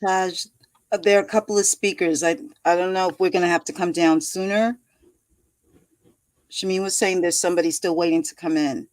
Taj, there are a couple of speakers. I don't know if we're going to have to come down sooner. Shameen was saying there's somebody still waiting to come in.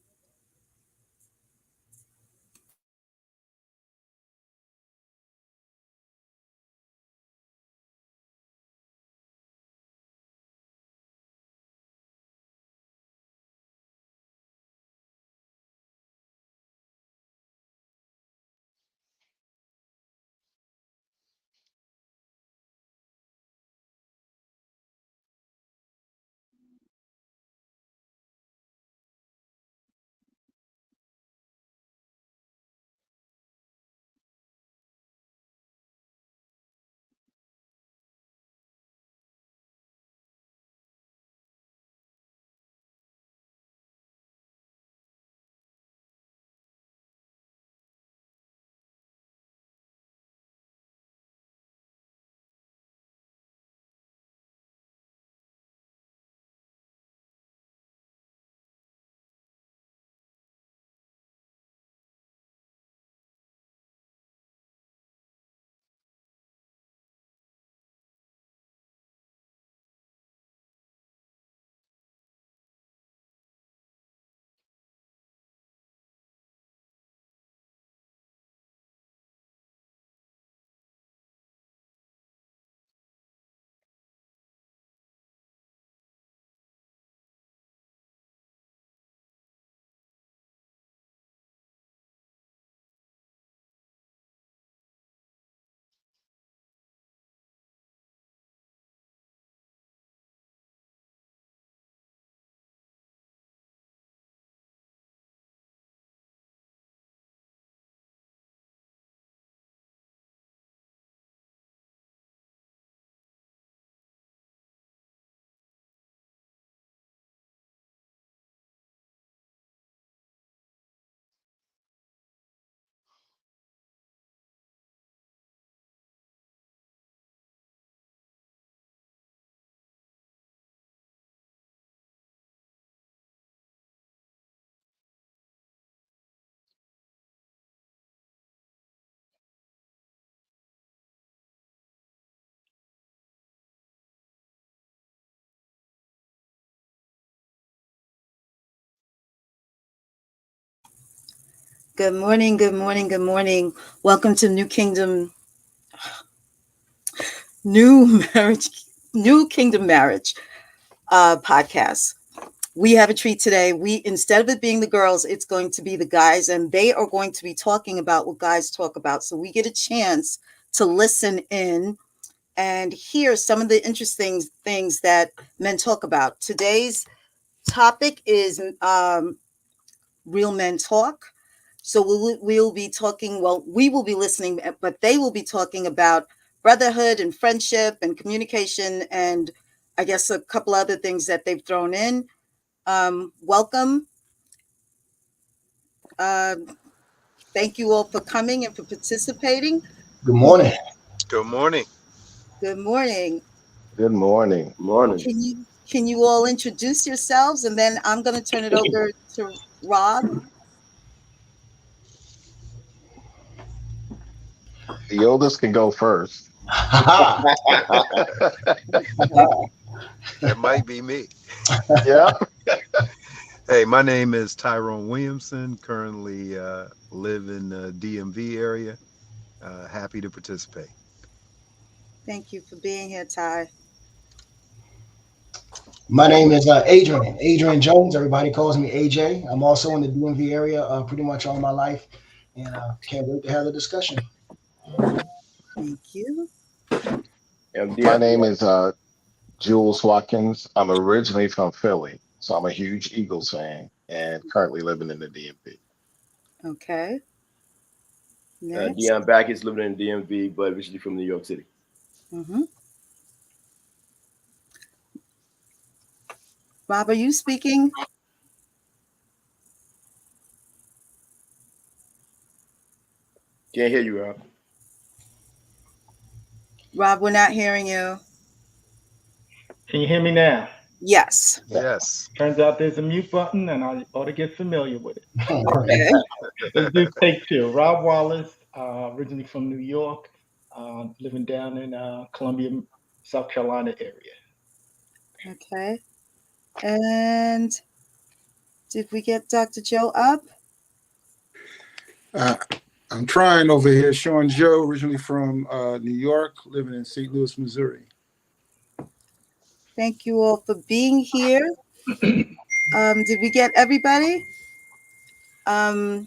Good morning, good morning, good morning. Welcome to New Kingdom Marriage podcast. We have a treat today. Instead of it being the girls, it's going to be the guys, and they are going to be talking about what guys talk about. So we get a chance to listen in and hear some of the interesting things that men talk about. Today's topic is Real Men Talk. So we'll be talking, well, we will be listening, but they will be talking about brotherhood and friendship and communication, and I guess a couple other things that they've thrown in. Welcome. Thank you all for coming and for participating. Good morning. Good morning. Good morning. Good morning. Morning. Can you all introduce yourselves, and then I'm going to turn it over to Rob. The oldest can go first. That might be me. Yeah. Hey, my name is Tyrone Williamson. Currently live in the DMV area. Happy to participate. Thank you for being here, Ty. My name is Adrian Jones. Everybody calls me AJ. I'm also in the DMV area pretty much all my life, and can't wait to have the discussion. Thank you. My name is Jules Watkins. I'm originally from Philly, so I'm a huge Eagles fan and currently living in the DMV. Okay. Next. Deion Backus living in DMV, but originally from New York City. Mm-hmm. Rob, are you speaking? Can't hear you, Rob. Rob, we're not hearing you. Can you hear me now? Yes. Yes. Turns out there's a mute button, and I ought to get familiar with it. Okay. Let's do take two. Rob Wallace, originally from New York, living down in Columbia, South Carolina area. Okay. And did we get Dr. Joe up? I'm trying over here. Sean Joe, originally from New York, living in St. Louis, Missouri. Thank you all for being here. Did we get everybody? I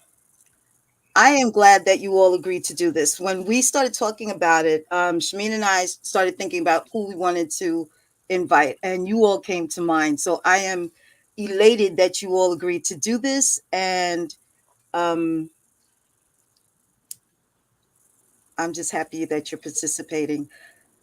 am glad that you all agreed to do this. When we started talking about it, Shameen and I started thinking about who we wanted to invite, and you all came to mind. So I am elated that you all agreed to do this, and I'm just happy that you're participating.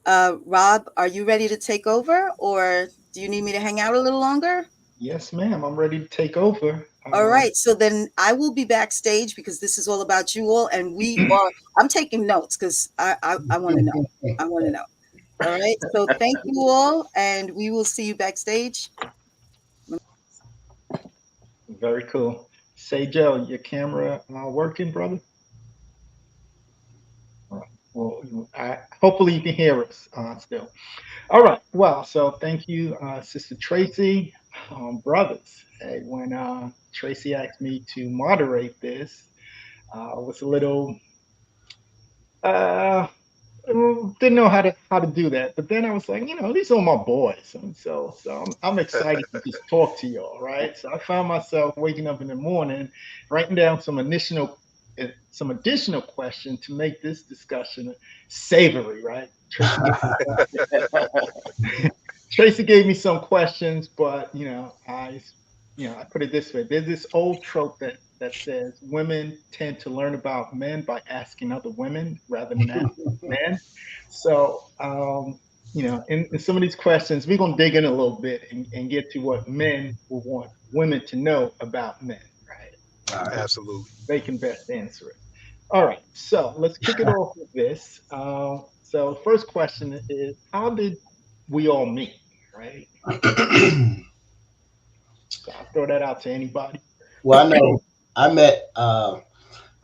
Rob, are you ready to take over, or do you need me to hang out a little longer? Yes, ma'am. I'm ready to take over. All right, so then I will be backstage because this is all about you all, and I'm taking notes because I want to know. I want to know. All right, so thank you all, and we will see you backstage. Very cool. Say, Joe, your camera working, brother? All right. Well, hopefully you can hear us still. All right. Well, so thank you, Sister Tracy. Brothers, hey, when Tracy asked me to moderate this, I was a little didn't know how to do that. But then I was like, these are my boys, and so I'm excited to just talk to y'all, right? So I found myself waking up in the morning, writing down some additional questions to make this discussion savory, right? Tracy gave me some questions, but I put it this way: there's this old trope that says women tend to learn about men by asking other women rather than asking men. So, in some of these questions, we're gonna dig in a little bit and get to what men will want women to know about men, right? Absolutely. They can best answer it. All right, so let's kick it off with this. So the first question is, how did we all meet, right? So I'll throw that out to anybody. Well, I know I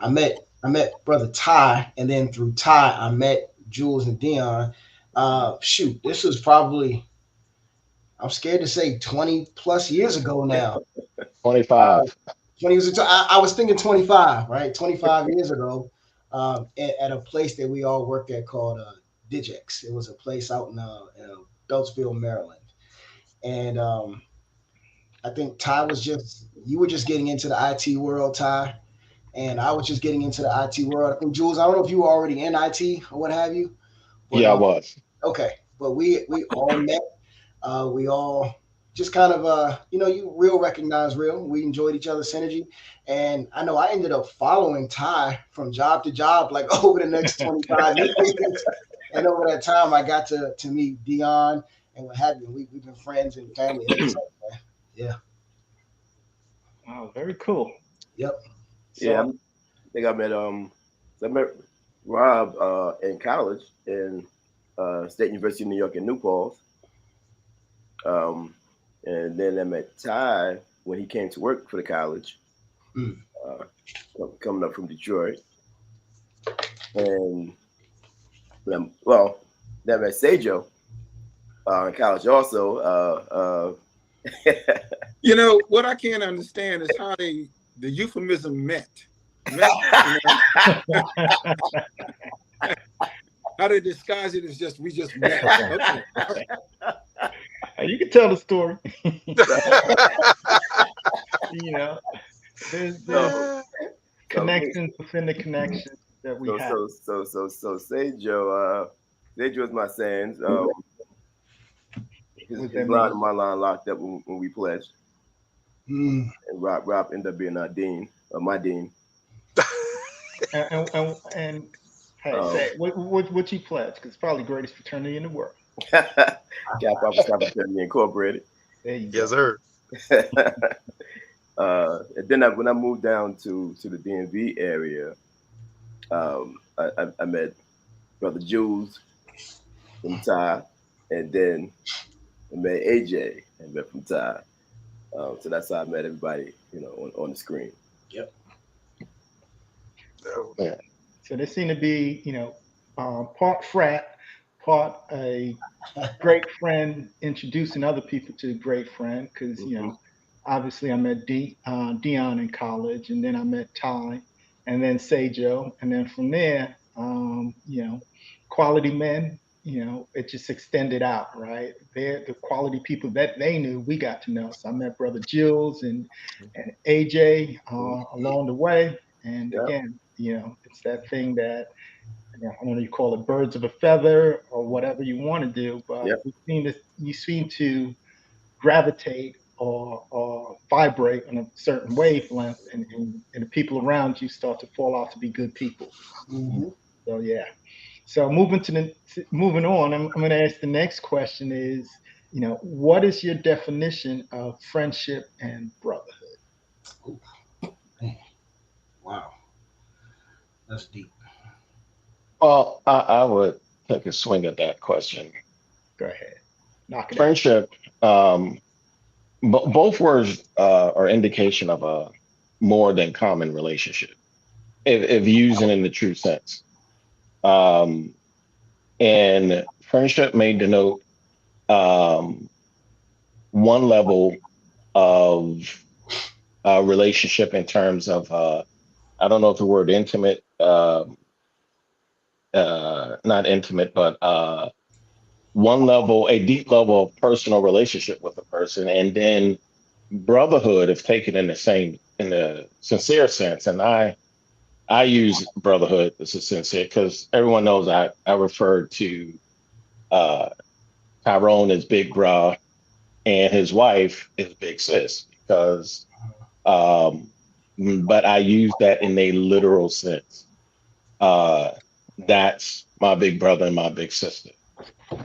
met brother Ty, and then through Ty, I met Jules and Dion. Shoot, this was probably, I'm scared to say 20 plus years ago now. 25. 20 years ago, I was thinking 25, right? 25 years ago, at a place that we all worked at called Digex. It was a place out in Beltsville, Maryland. And I think you were just getting into the IT world, Ty, and I was just getting into the IT world. I think, Jules, I don't know if you were already in IT or what have you. But, Yeah, I was. Okay, but we all met. We all just kind of you real recognize real. We enjoyed each other's synergy, and I know I ended up following Ty from job to job like over the next 25 years. And over that time, I got to meet Dion and what have you. We've been friends and family ever since, man. Yeah. Wow, very cool. Yep. So, Yeah, I think I met Rob in college in State University of New York in New Paltz. And then I met Ty when he came to work for the college, coming up from Detroit. And then I met Sejo in college also. What I can't understand is how the euphemism met. How they disguise it as we just met. Okay. You can tell the story. There's connections within the connections that we have. So Sejo is my sans. His line and my line locked up when we pledged. And Rob ended up being my dean. And hey, say what you pledge? Because it's probably the greatest fraternity in the world. Kappa Alpha Psi Fraternity Incorporated. There you Yes, go. sir. And then when I moved down to the DMV area, I met Brother Jules from Ty, and then I met AJ and met from Ty. So that's how I met everybody, on the screen. Yep. Yeah. So they seem to be, part frat, part a great friend introducing other people to a great friend. Because obviously I met Dion in college, and then I met Ty, and then Sejo, and then from there, quality men. It just extended out, right? They're the quality people that they knew. We got to know. So I met Brother Jules and AJ along the way, and Yep. again, it's that thing that I don't know, you call it birds of a feather or whatever you want to do, but Yep. you seem to gravitate or vibrate on a certain wavelength, and the people around you start to fall out to be good people. Mm-hmm. So yeah. So moving on, I'm going to ask the next question is, what is your definition of friendship and brotherhood? Ooh, man. Wow, that's deep. Well, I would take a swing at that question. Go ahead, knock it out. Friendship, both words are indication of a more than common relationship, if using in the true sense. And friendship may denote one level of relationship in terms of, I don't know if the word intimate, not intimate, but one level, a deep level of personal relationship with a person, and then brotherhood if taken in the sincere sense. And I use brotherhood as a sincere because everyone knows I refer to Tyrone as Big Bra and his wife is Big Sis because, but I use that in a literal sense. That's my big brother and my big sister.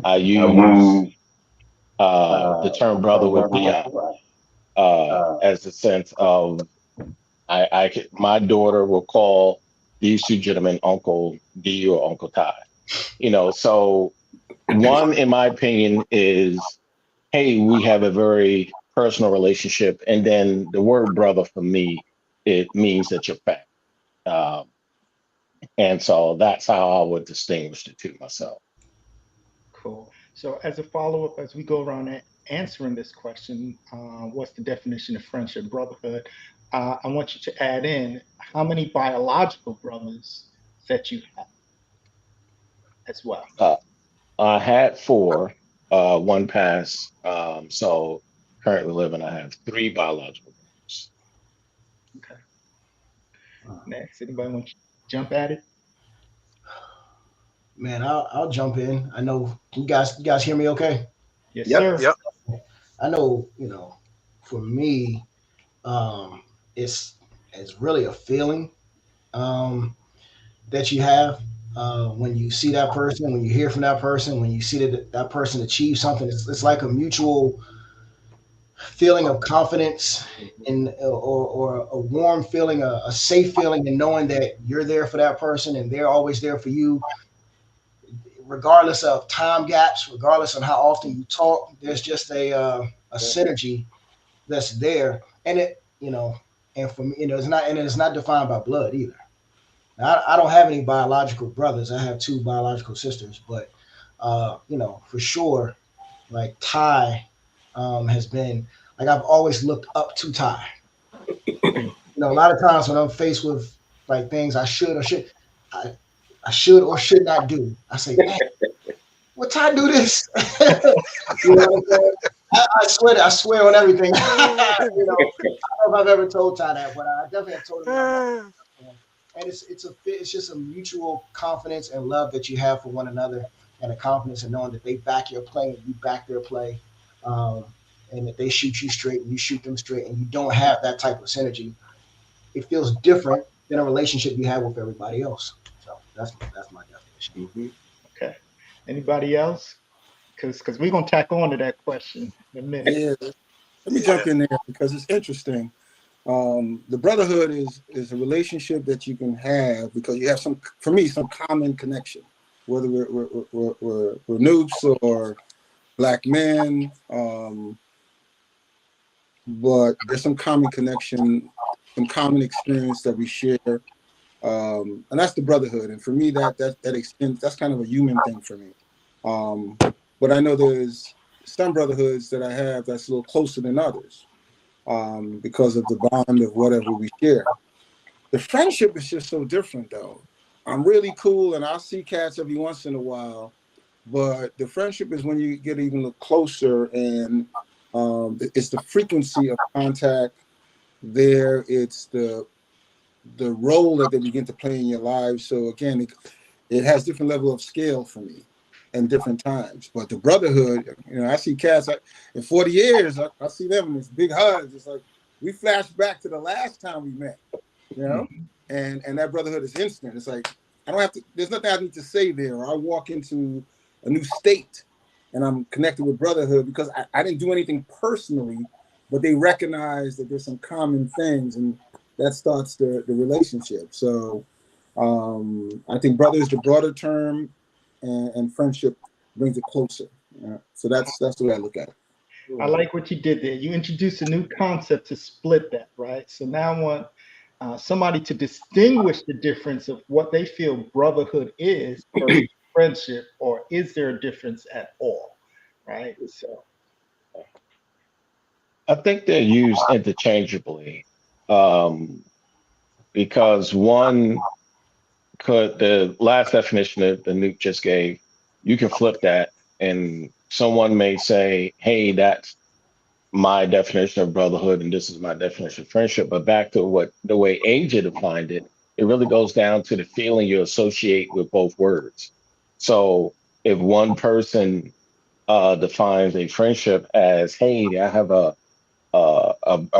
I use the term brother with Dion as the sense of my daughter will call these two gentlemen Uncle D or Uncle Ty. So one, in my opinion, is, hey, we have a very personal relationship. And then the word brother for me, it means that you're fat. And so that's how I would distinguish the two myself. Cool. So as a follow-up, as we go around answering this question, what's the definition of friendship, brotherhood? I want you to add in how many biological brothers that you have as well. I had 4, one passed. So currently living, I have 3 biological brothers. Okay. Next, anybody want to jump at it? Man, I'll jump in. I know you guys hear me okay? Yes, Yep. sir. Yep. I know, for me, it's really a feeling that you have when you see that person, when you hear from that person, when you see that person achieve something. It's like a mutual feeling of confidence and or a warm feeling, a safe feeling in knowing that you're there for that person and they're always there for you. Regardless of time gaps, regardless of how often you talk, there's just a synergy that's there, and and for me, it's not defined by blood either. Now, I don't have any biological brothers. I have 2 biological sisters, but for sure, like Ty has been like I've always looked up to Ty. A lot of times when I'm faced with like things I should or should not do, I say, man, what Ty do this? You know what I'm saying? I swear on everything. I don't know if I've ever told Ty that, but I definitely have told him about that. And it's just a mutual confidence and love that you have for one another, and a confidence in knowing that they back your play and you back their play, and that they shoot you straight and you shoot them straight, and you don't have that type of synergy. It feels different than a relationship you have with everybody else. So that's my definition. Mm-hmm. Okay. Anybody else? Because we're gonna tack on to that question in a minute. Yeah, let me jump in there because it's interesting. The brotherhood is a relationship that you can have because you have some common connection, whether we're noobs or black men, but there's some common connection, some common experience that we share, and that's the brotherhood. And for me, that extends. That's kind of a human thing for me. But I know there's some brotherhoods that I have that's a little closer than others, because of the bond of whatever we share. The friendship is just so different, though. I'm really cool, and I'll see cats every once in a while, but the friendship is when you get even closer, and it's the frequency of contact there. It's the role that they begin to play in your lives. So again, it has different level of scale for me and different times. But the brotherhood, I see cats in 40 years, I see them in this big hugs. It's like we flash back to the last time we met, and that brotherhood is instant. It's like I don't have to. There's nothing I need to say there. I walk into a new state, and I'm connected with brotherhood because I didn't do anything personally, but they recognize that there's some common things, and that starts the relationship. So I think brother is the broader term, and friendship brings it closer. So that's the way I look at it. I like what you did there. You introduced a new concept to split that, right? So now I want somebody to distinguish the difference of what they feel brotherhood is versus friendship, or is there a difference at all, right? So I think they're used interchangeably, because one could, the last definition that the Nuke just gave, you can flip that, and someone may say, hey, that's my definition of brotherhood, and this is my definition of friendship. But back to the way AJ defined it, it really goes down to the feeling you associate with both words. So if one person defines a friendship as, hey, I have a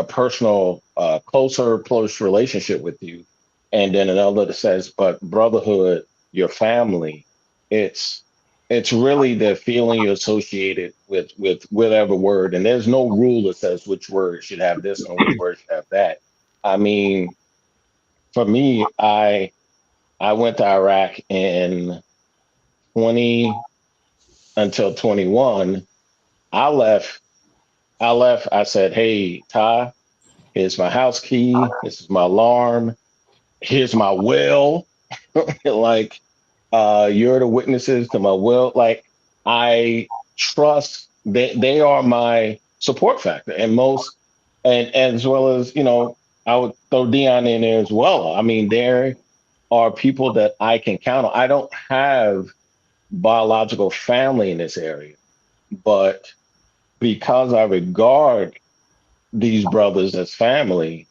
personal, close relationship with you, and then another that says, but brotherhood, your family, it's really the feeling you associated with whatever word, and there's no rule that says which word should have this and which word should have that. I mean, for me, I went to Iraq in 20 until 21. I left. I said, hey, Ty, here's my house key. This is my alarm. Here's my will. Like, you're the witnesses to my will. Like, I trust that they are my support factor, and as well as, I would throw Dion in there as well. I mean, there are people that I can count on. I don't have biological family in this area, but because I regard these brothers as family,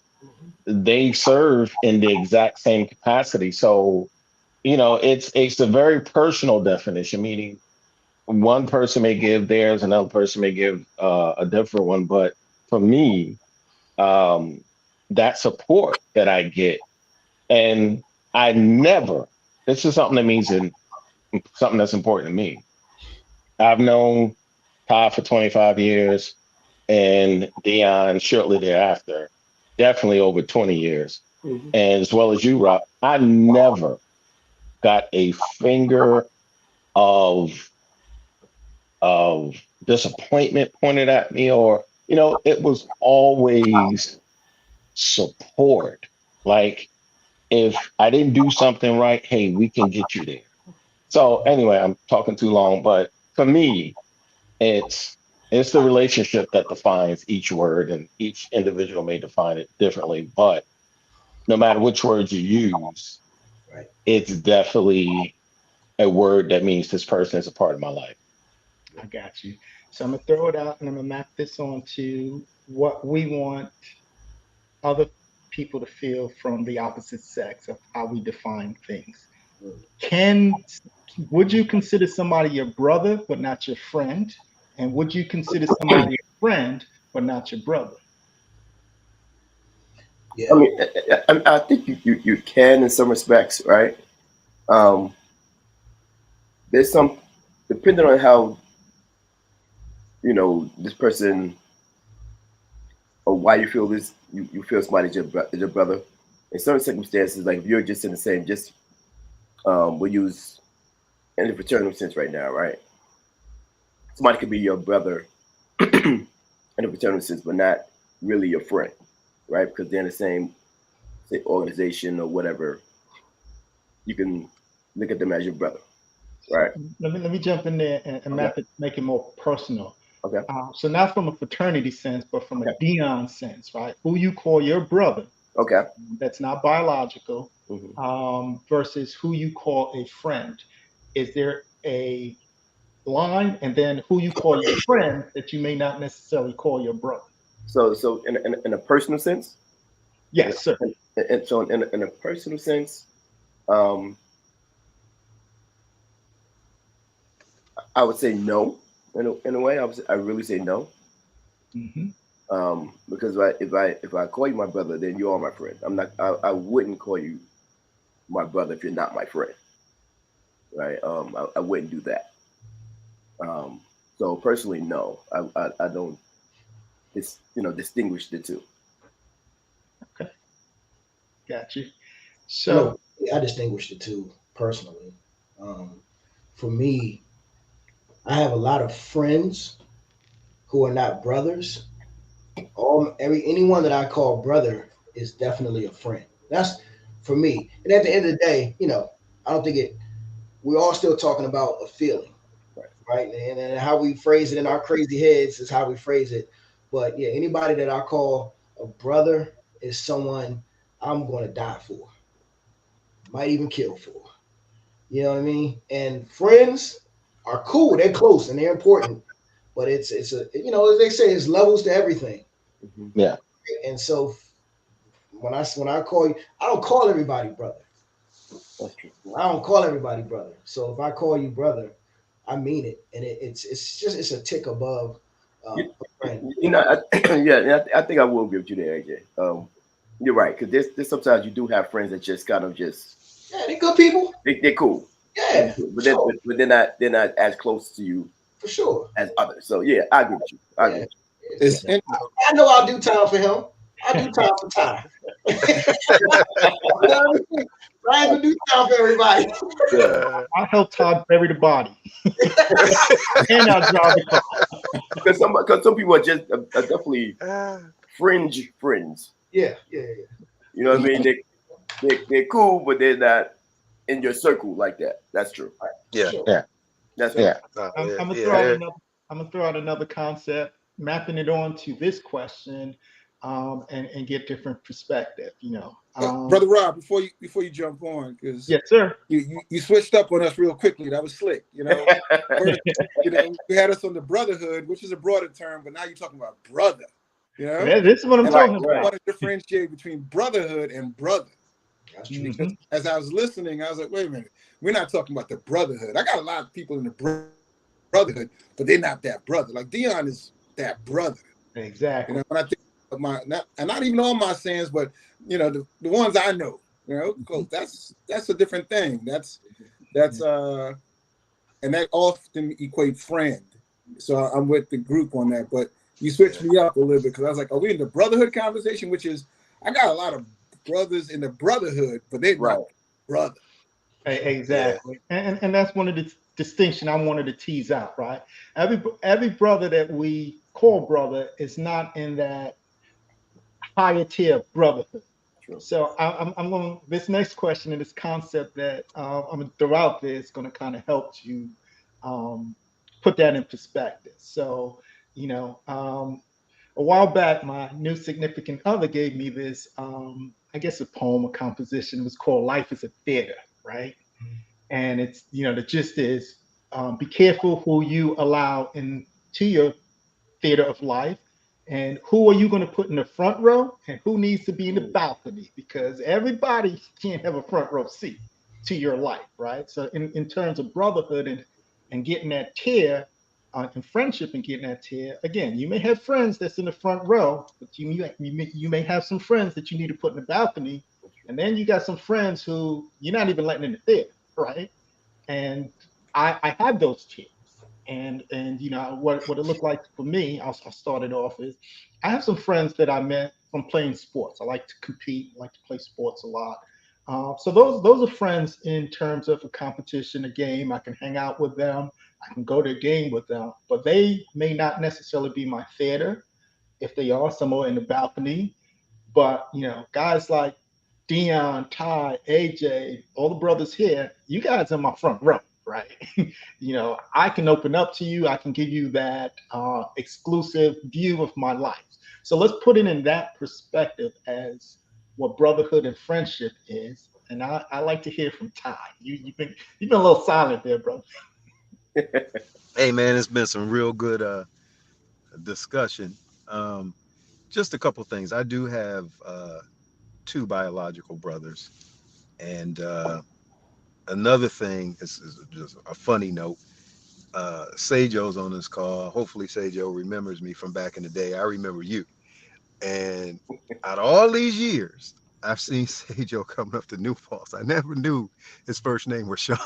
they serve in the exact same capacity. So, it's a very personal definition, meaning one person may give theirs, another person may give a different one. But for me, that support that I get, and I never, this is something that means something that's important to me. I've known Ty for 25 years and Dion shortly thereafter, definitely over 20 years. And as well as you, Rob, I never got a finger of disappointment pointed at me, or, it was always support. Like, if I didn't do something right, hey, we can get you there. So anyway, I'm talking too long, but for me, it's the relationship that defines each word, and each individual may define it differently. But no matter which word you use, Right. It's definitely a word that means this person is a part of my life. I got you. So I'm gonna throw it out, and I'm gonna map this onto what we want other people to feel from the opposite sex of how we define things. Would you consider somebody your brother but not your friend? And would you consider somebody a friend but not your brother? Yeah. I mean, I think you can in some respects, right? There's some, depending on how, this person, or why you feel this, you feel somebody is your brother. In certain circumstances, like if you're just in the same, we'll use in the fraternal sense right now, right? somebody could be your brother in a fraternal sense, but not really your friend, right? Because they're in the same, say, organization or whatever. You can look at them as your brother, right? Let me jump in there and make it more personal. Okay. So not from a fraternity sense, but from a Dion sense, right? Who you call your brother, Okay. that's not biological, Mhm. versus who you call a friend. Is there a line, and then who you call your friend that you may not necessarily call your brother? So in a personal sense, Yes, sir. and so in a personal sense, um, I would say no. In a way, I really say no. Mm-hmm. Because if I call you my brother, then you are my friend. I wouldn't call you my brother if you're not my friend, right? I wouldn't do that. So personally, no, I don't. It's distinguish the two. Okay, got you. No, So, I distinguish the two personally. For me, I have a lot of friends who are not brothers. Anyone that I call brother is definitely a friend. That's for me. And at the end of the day, I don't think it. We're all still talking about a feeling, Right. right? And how we phrase it in our crazy heads is how we phrase it. But yeah, anybody that I call a brother is someone I'm going to die for, might even kill for. You know what I mean? And friends are cool. They're close and they're important. But it's a as they say, it's levels to everything. Mhm. Yeah. And so when I call you, I don't call everybody brother. That's true. I don't call everybody brother. So if I call you brother, I mean it, and it's a tick above You, a friend. I think I will agree with you there, AJ. You're right, because there's sometimes you do have friends that just kind of just Yeah, they're good people. they're cool, Yeah, but for sure, they're not as close to you for sure. as others. So yeah, I agree with you. I agree Yeah, with It's it's, I know I'll do time for him. I do time for time. You know what I mean? I ain't gonna do time for everybody. you. Yeah. I'll help Todd bury the body, and I'll drive the car. Because some people are just definitely fringe friends. Yeah, yeah, You know what I mean? They're cool, but they're not in your circle like that. That's true. Yeah. sure. Yeah. That's true. Yeah. I'm Yeah. gonna Yeah. throw out another. I'm gonna throw out another concept, mapping it on to this question, and get different perspective. Brother Rob, before you jump on, because Yes, sir. you switched up on us real quickly. That was slick. First, you had us on the brotherhood, which is a broader term, but now you're talking about brother. This is what I'm And talking I about. want to differentiate between brotherhood and brother. That's true. Mhm. As I was listening, I was like, wait a minute, we're not talking about the brotherhood. I got a lot of people in the brotherhood, but they're not that brother. Like Dion is that brother. Exactly. When I think of not even all my sins, but the ones I know, close. That's a different thing. That's and that often equate friend. So I'm with the group on that. But you switched me up a little bit because I was like, are we in the brotherhood conversation? Which is, I got a lot of brothers in the brotherhood, but they're Right. not brother. Exactly. And that's one of the distinction I wanted to tease out, right? Every brother that we call brother is not in that higher tier of brotherhood. True. So I'm going. This next question and this concept that I'm going to throw out there is going to kind of help you put that in perspective. So a while back, my new significant other gave me this, I guess, a poem or composition. It was called "Life is a Theater," right? And it's the gist is, be careful who you allow into your theater of life, and who are you going to put in the front row, and who needs to be in the balcony, because everybody can't have a front row seat to your life, right? So in terms of brotherhood and getting that tier, and friendship and getting that tier, again, you may have friends that's in the front row, but you may have some friends that you need to put in the balcony, and then you got some friends who you're not even letting in the theater, right? And I have those tiers. And what it looked like for me, I'll start it off is, I have some friends that I met from playing sports. I like to compete, I like to play sports a lot. So those are friends in terms of a competition, a game. I can hang out with them. I can go to a game with them, but they may not necessarily be my theater. If they are somewhere in the balcony, but guys like Dion, Ty, AJ, all the brothers here, you guys are my front row, right? I can open up to you. I can give you that exclusive view of my life. So let's put it in that perspective as what brotherhood and friendship is. And I like to hear from Ty. You've been a little silent there, brother. Hey man, it's been some real good discussion. Just a couple things. I do have 2 biological brothers, and another thing is just a funny note. Sejo's on this call. Hopefully Sejo remembers me from back in the day. I remember you. And out of all these years, I've seen Sejo coming up to New Falls. I never knew his first name was Sean.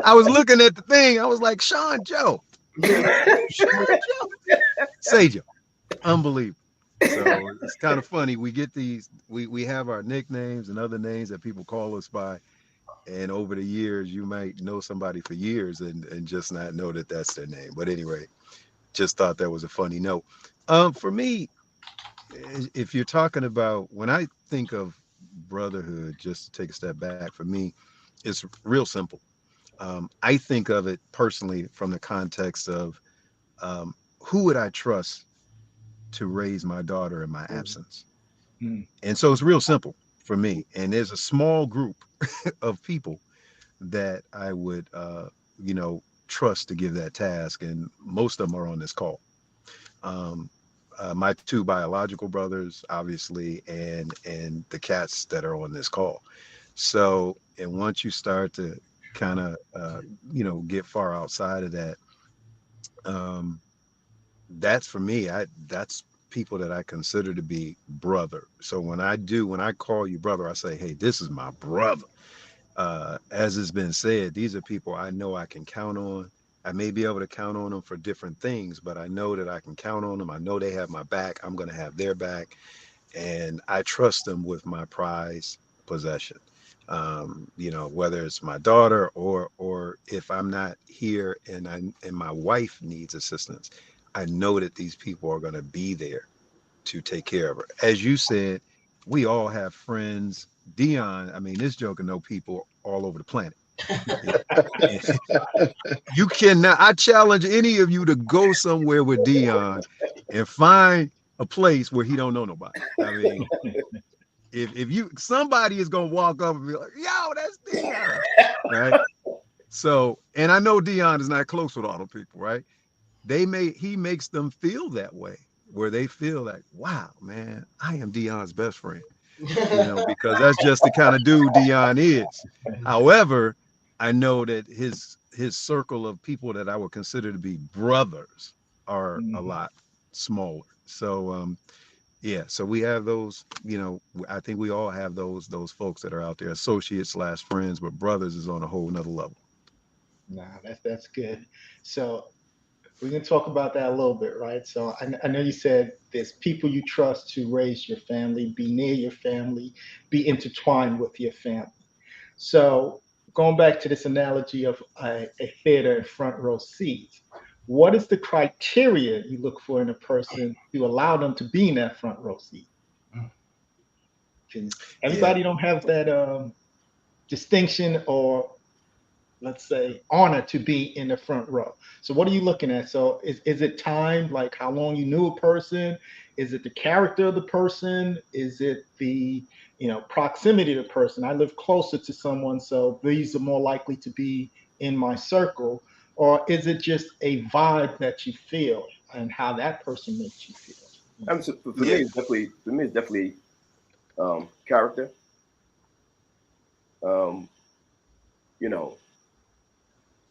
I was looking at the thing. I was like, Sean Joe. Sean Joe. Sejo. Unbelievable. So it's kind of funny. We get these, we have our nicknames and other names that people call us by. And over the years, you might know somebody for years and just not know that that's their name. But anyway, just thought that was a funny note. For me, if you're talking about, when I think of brotherhood, just to take a step back, for me, it's real simple. I think of it personally from the context of who would I trust to raise my daughter in my absence? And so it's real simple for me. And there's a small group of people that I would, trust to give that task. And most of them are on this call. My 2 biological brothers, obviously, and the cats that are on this call. So, and once you start to kind of, get far outside of that, that's for me, that's people that I consider to be brother. So when I call you brother, I say, hey, this is my brother. As has been said, these are people I know I can count on. I may be able to count on them for different things, but I know that I can count on them. I know they have my back. I'm going to have their back. And I trust them with my prized possession. Whether it's my daughter or if I'm not here and my wife needs assistance, I know that these people are going to be there to take care of her. As you said, we all have friends. Dion, I mean, this joke can know people all over the planet. You cannot, I challenge any of you to go somewhere with Dion and find a place where he don't know nobody. I mean, if somebody is gonna walk up and be like, yo, that's Dion, right? So, and I know Dion is not close with all the people, right? He makes them feel that way, where they feel like, wow, man, I am Dion's best friend. Because that's just the kind of dude Dion is. However, I know that his circle of people that I would consider to be brothers are a lot smaller. So so we have those, I think we all have those folks that are out there, associates / friends, but brothers is on a whole nother level. Nah, that's good. So we can talk about that a little bit, right? So I know you said there's people you trust to raise your family, be near your family, be intertwined with your family. So going back to this analogy of a theater in front row seats, what is the criteria you look for in a person to allow them to be in that front row seat? Because everybody don't have that distinction or, let's say, honor to be in the front row. So what are you looking at? So is it time, like how long you knew a person? Is it the character of the person? Is it the proximity to the person? I live closer to someone, so these are more likely to be in my circle. Or is it just a vibe that you feel and how that person makes you feel? So for me, it's definitely character.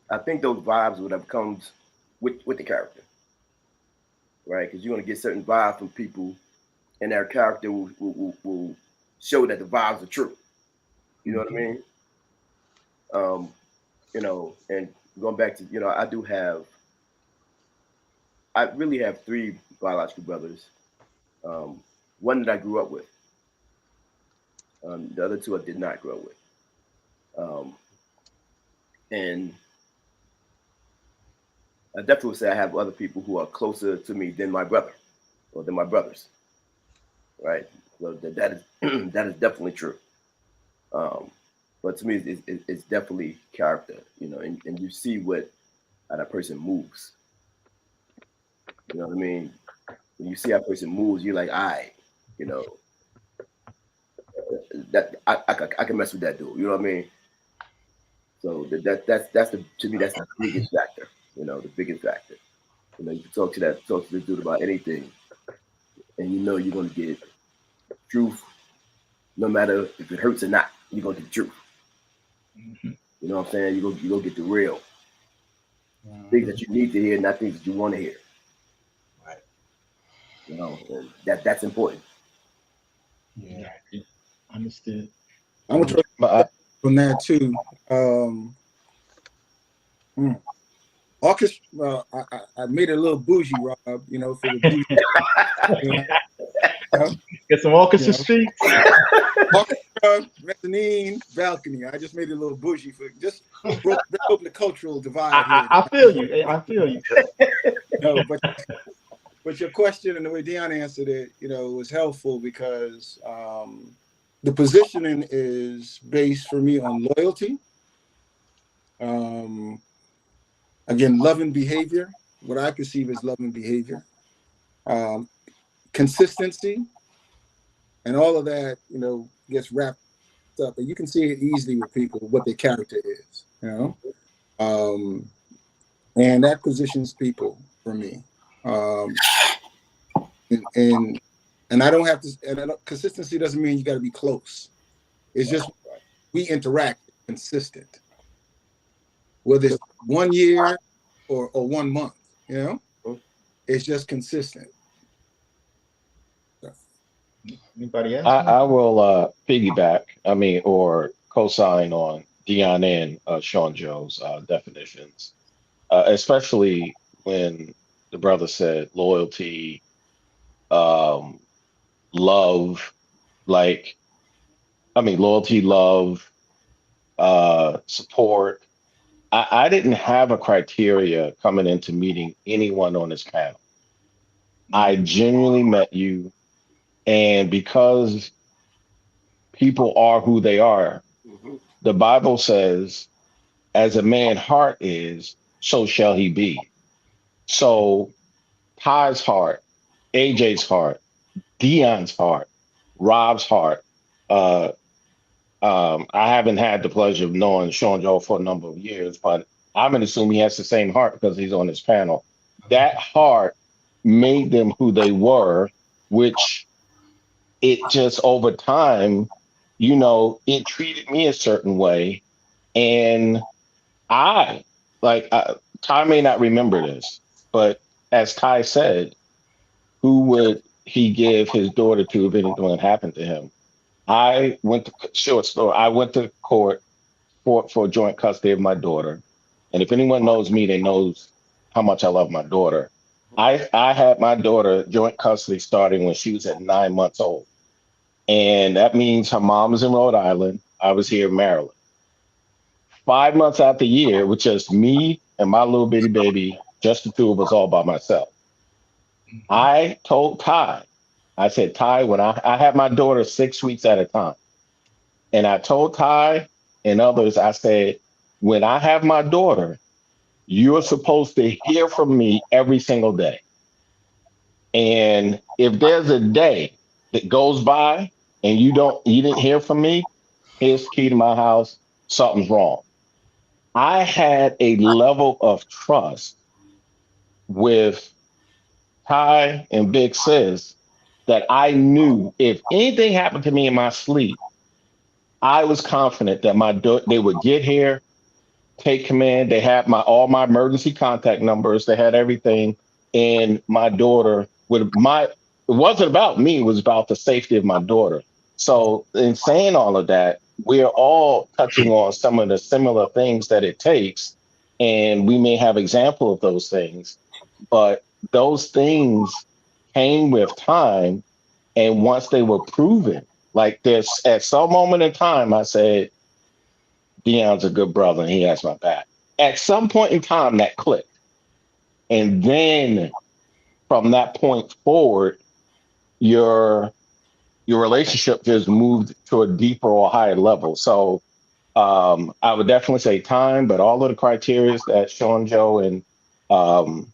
I think those vibes would have come with the character, right? Because you're going to get certain vibes from people, and their character will show that the vibes are true. You know what I mean? And going back to, I really have 3 biological brothers. One that I grew up with. The other 2 I did not grow up with. And I definitely would say I have other people who are closer to me than my brother or than my brothers, right? So that is that is definitely true. But to me, it's definitely character, you know, and you see what how that person moves. You know what I mean? When you see how a person moves, you're like, you know, that I can mess with that dude. You know what I mean? So that's the to me that's the biggest factor. You know, the biggest factor. You know, you can talk to this dude about anything, and you know you're gonna get truth, no matter if it hurts or not. You're gonna get the truth. Mm-hmm. You know what I'm saying? You gonna get the real things that you need to hear, not things that you want to hear. Right. You know, and that's important. Yeah. Understood. I'm gonna try But on that too. Orchestra. Well, I made it a little bougie, Rob. You know, for the bougie. You know, Get some orchestra you know. streets. Orchestra, mezzanine, balcony. I just made it a little bougie for just broke open the cultural divide here. I feel you. I feel you. No, but your question and the way Dion answered it, you know, was helpful because the positioning is based for me on loyalty. Again, loving behavior, what I perceive as loving behavior, consistency, and all of that, you know, gets wrapped up. And you can see it easily with people, what their character is, you know? And that positions people for me. And I don't have to, consistency doesn't mean you got to be close. It's just we interact consistent, whether it's 1 year or 1 month, you know, it's just consistent. Anybody else? I will piggyback, or co-sign on Dion and Sean Joe's definitions, especially when the brother said loyalty, love, loyalty, love, support. I didn't have a criteria coming into meeting anyone on this panel. I genuinely met you, and because people are who they are, the Bible says, as a man heart is, so shall he be. So Ty's heart, AJ's heart, Dion's heart, Rob's heart. I haven't had the pleasure of knowing Sean Joe for a number of years, but I'm going to assume he has the same heart because he's on this panel. That heart made them who they were, which it just over time, you know, it treated me a certain way. And Ty may not remember this, but as Ty said, who would he give his daughter to if anything happened to him? I went to court for joint custody of my daughter. And if anyone knows me, they knows how much I love my daughter. I had my daughter joint custody starting when she was at 9 months old. And that means her mom was in Rhode Island. I was here in Maryland. 5 months out the year, with just me and my little bitty baby, just the two of us all by myself. I told Ty, I said, Ty, when I had my daughter 6 weeks at a time. And I told Ty and others, I said, when I have my daughter, you're supposed to hear from me every single day. And if there's a day that goes by and you didn't hear from me, here's the key to my house, something's wrong. I had a level of trust with Ty and Big Sis that I knew if anything happened to me in my sleep, I was confident that they would get here, take command. They had all my emergency contact numbers. They had everything. And my daughter it wasn't about me. It was about the safety of my daughter. So in saying all of that, we're all touching on some of the similar things that it takes. And we may have example of those things, but those things came with time. And once they were proven, like this, at some moment in time, I said, Dion's a good brother and he has my back. At some point in time, that clicked. And then from that point forward, your relationship just moved to a deeper or higher level. So I would definitely say time, but all of the criteria that Sean, Joe, and um,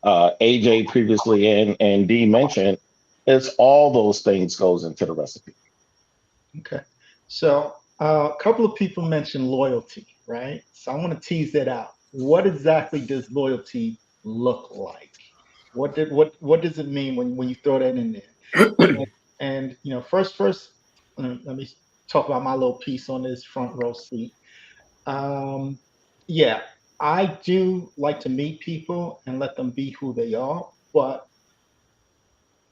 AJ previously and D mentioned, it's all those things goes into the recipe. Okay. So a couple of people mentioned loyalty, right? So I want to tease that out. What exactly does loyalty look like? What does it mean when you throw that in there? And you know, first, let me talk about my little piece on this front row seat. Um, yeah, I do like to meet people and let them be who they are, but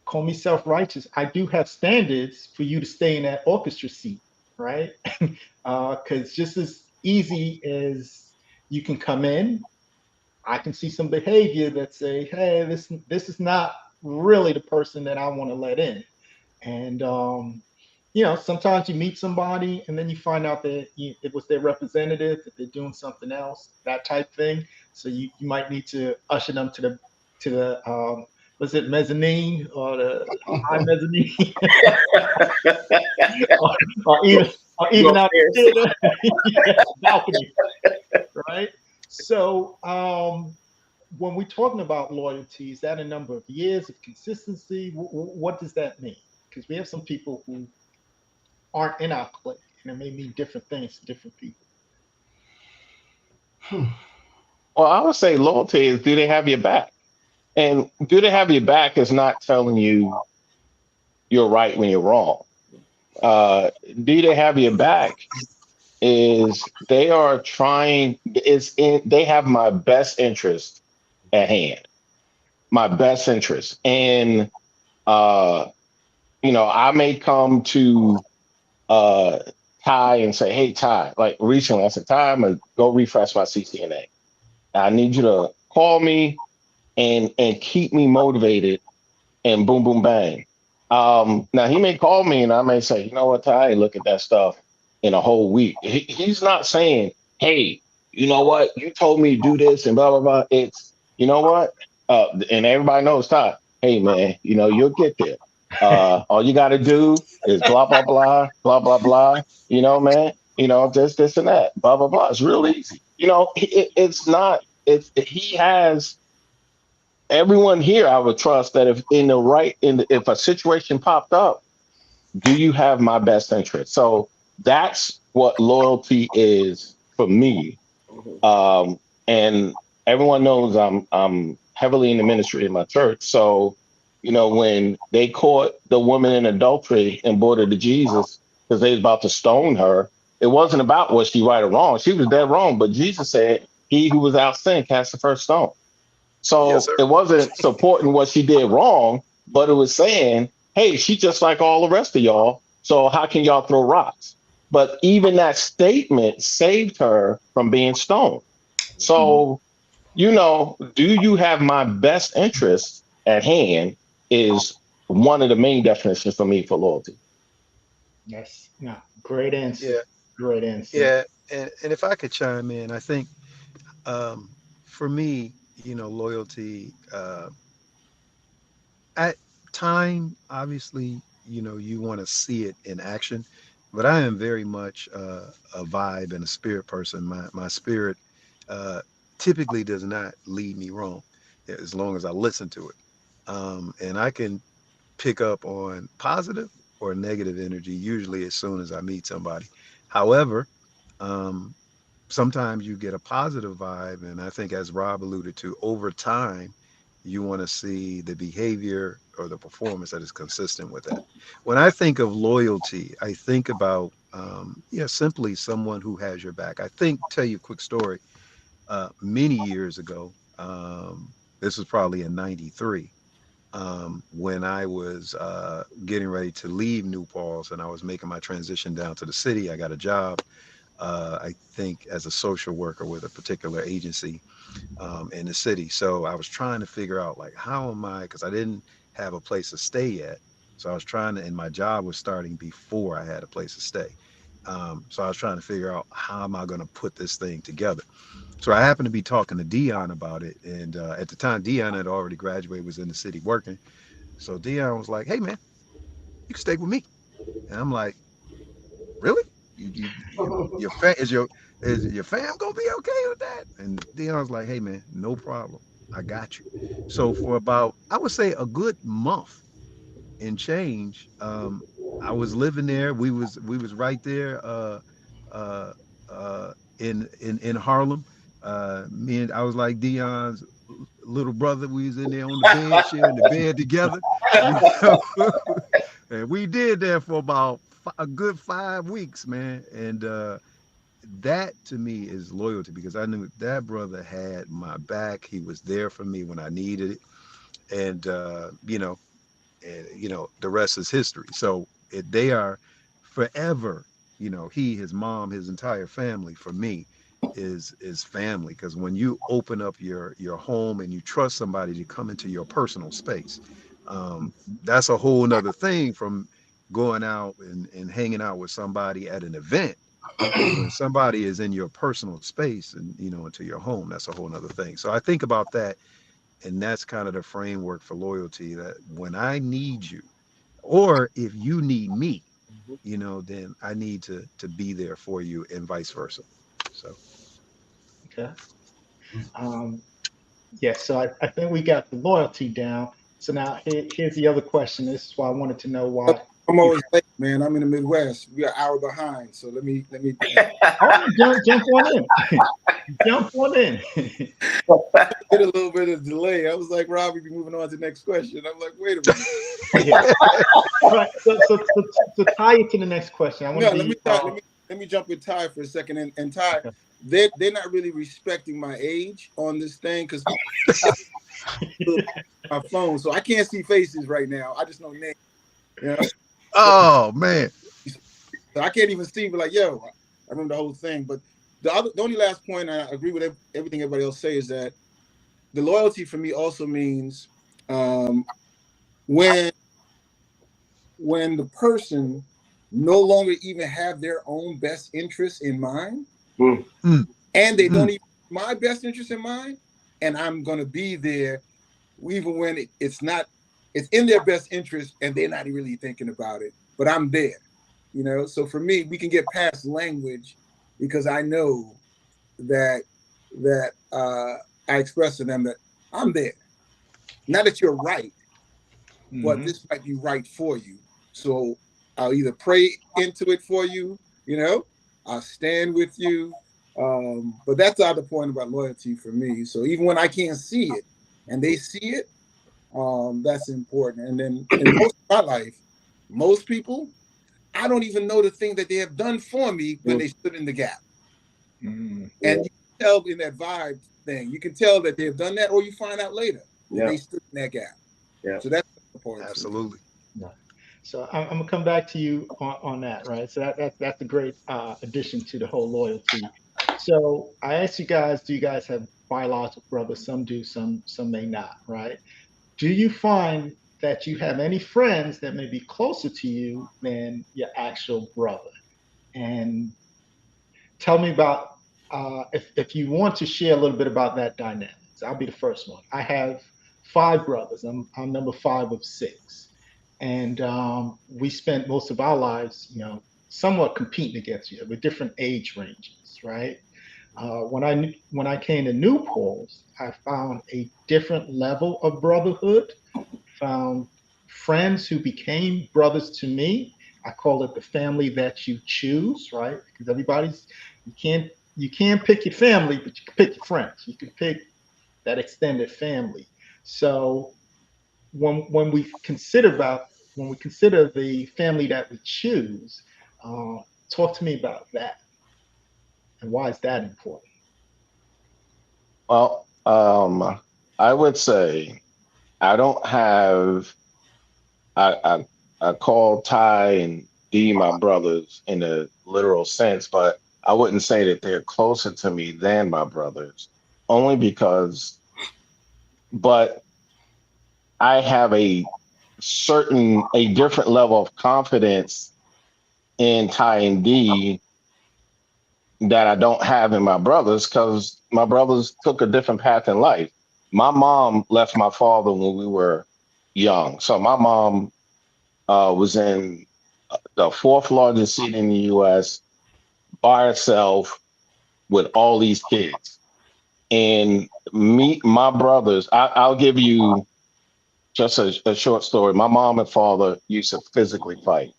call me self-righteous. I do have standards for you to stay in that orchestra seat, right? Because just as easy as you can come in, I can see some behavior that say, "Hey, this is not really the person that I want to let in." And you know, sometimes you meet somebody and then you find out that it was their representative, that they're doing something else, that type thing. So you might need to usher them to the was it mezzanine or the high mezzanine or, or even out the yeah, balcony, right? So when we're talking about loyalty, is that a number of years of consistency? What does that mean? Because we have some people who aren't in our clique, and it may mean different things to different people. Well, I would say loyalty is, do they have your back? And do they have your back is not telling you you're right when you're wrong. Do they have your back is they are trying, they have my best interest at hand, my best interest. And, uh, I may come to uh, Ty and say, hey, Ty, like recently I said, Ty, I'm going to go refresh my CCNA. I need you to call me and keep me motivated and boom, boom, bang. Now he may call me and I may say, you know what, Ty, look at that stuff in a whole week. He's not saying, hey, you know what, you told me to do this and blah, blah, blah. It's, you know what? And everybody knows Ty, hey man, you'll get there. All you got to do is blah, blah, blah, blah, blah, blah, man, this and that, blah, blah, blah. It's real easy. It's not, he has everyone here. I would trust that if a situation popped up, do you have my best interest? So that's what loyalty is for me. And everyone knows I'm heavily in the ministry in my church. So, when they caught the woman in adultery and brought her to Jesus because they was about to stone her, it wasn't about was she right or wrong. She was dead wrong. But Jesus said, he who was without sin cast the first stone. So Yes, it wasn't supporting what she did wrong, but it was saying, hey, she's just like all the rest of y'all. So how can y'all throw rocks? But even that statement saved her from being stoned. So, do you have my best interest at hand is one of the main definitions for me for loyalty. Yes. Yeah. Great answer. Yeah, Great answer. yeah. And if I could chime in, I think for me, loyalty, at time, obviously, you want to see it in action, but I am very much a vibe and a spirit person. My spirit typically does not lead me wrong as long as I listen to it. And I can pick up on positive or negative energy usually as soon as I meet somebody. However, um, sometimes you get a positive vibe, and I think, as Rob alluded to, over time you want to see the behavior or the performance that is consistent with that. When I think of loyalty, I think about simply someone who has your back. I think, tell you a quick story. Many years ago, this was probably in '93, when I was getting ready to leave New Paltz and I was making my transition down to the city. I got a job, I think, as a social worker with a particular agency in the city. So I was trying to figure out, like, how am I, because I didn't have a place to stay yet. So I was trying to, and my job was starting before I had a place to stay. So I was trying to figure out how am I going to put this thing together. So I happened to be talking to Dion about it, and at the time Dion had already graduated, was in the city working. So Dion was like, "Hey man, you can stay with me," and I'm like, "Really? Is your fam gonna be okay with that?" And Dion was like, "Hey man, no problem, I got you." So for about, I would say, a good month and change, I was living there. We was right there, uh, in Harlem. Me and I was like Dion's little brother. We was in there on the bed, sharing the bed together, you know. And we did that for about a good 5 weeks, man. And that to me is loyalty, because I knew that brother had my back. He was there for me when I needed it, and the rest is history. So they are forever. He, his mom, his entire family for me is family, because when you open up your home and you trust somebody to come into your personal space, that's a whole nother thing from going out and hanging out with somebody at an event. When somebody is in your personal space and into your home, that's a whole nother thing. So I think about that, and that's kind of the framework for loyalty, that when I need you, or if you need me, then I need to be there for you, and vice versa. So Okay. Um, yes. So I think we got the loyalty down. So now here's the other question. This is why I wanted to know why. I'm always late, man. I'm in the Midwest. We are an hour behind. So let me Oh, jump on in. Jump on in. get a little bit of delay. I was like, Rob, we be moving on to the next question. I'm like, wait a minute. Yeah. All right. So tie it to the next question. I want No, to let me jump with Ty for a second. And Ty, they're not really respecting my age on this thing, because my phone, so I can't see faces right now. I just know names. Oh man. So I can't even see, but like, yo, I remember the whole thing. But the only last point, I agree with everything everybody else say, is that the loyalty for me also means when the person no longer even have their own best interest in mind, and they don't even my best interest in mind, and I'm gonna be there even when it's in their best interest and they're not really thinking about it, but I'm there. So for me, we can get past language, because I know that I express to them that I'm there. Not that you're right, but this might be right for you. So I'll either pray into it for you, I'll stand with you. But that's the other point about loyalty for me. So even when I can't see it and they see it, that's important. And then in most of my life, most people, I don't even know the thing that they have done for me when they stood in the gap. And you can tell in that vibe thing, you can tell that they've done that, or you find out later that they stood in that gap. Yeah. So that's important. Absolutely. So I'm gonna come back to you on that, right? So that's a great addition to the whole loyalty. So I asked you guys, do you guys have biological brothers? Some do, some may not, right? Do you find that you have any friends that may be closer to you than your actual brother? And tell me about if you want to share a little bit about that dynamic. So I'll be the first one. I have 5 brothers. I'm number 5 of 6, and we spent most of our lives, somewhat competing against each other with different age ranges, right? When I came to Newport, I found a different level of brotherhood. Found friends who became brothers to me. I call it the family that you choose, right? Because you can't pick your family, but you can pick your friends. You can pick that extended family. So when we consider the family that we choose, talk to me about that, and why is that important? Well, I would say I don't have. I call Ty and D my brothers in a literal sense, but I wouldn't say that they're closer to me than my brothers, only because. But I have a different level of confidence in Ty and D that I don't have in my brothers because my brothers took a different path in life. My mom left my father when we were young. So my mom was in the fourth largest city in the US by herself with all these kids. And my brothers, I'll give you just a short story. My mom and father used to physically fight.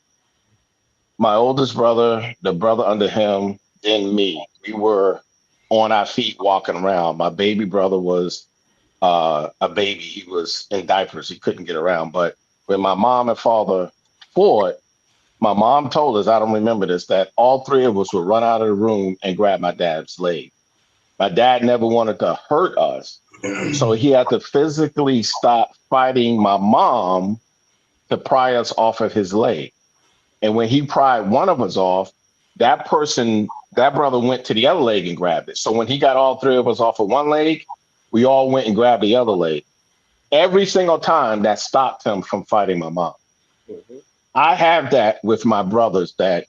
My oldest brother, the brother under him, then me. We were on our feet walking around. My baby brother was a baby. He was in diapers. He couldn't get around. But when my mom and father fought, my mom told us, I don't remember this, that all three of us would run out of the room and grab my dad's leg. My dad never wanted to hurt us. So he had to physically stop fighting my mom to pry us off of his leg. And when he pried one of us off, that brother went to the other leg and grabbed it. So when he got all three of us off of one leg, we all went and grabbed the other leg. Every single time that stopped him from fighting my mom. Mhm. I have that with my brothers that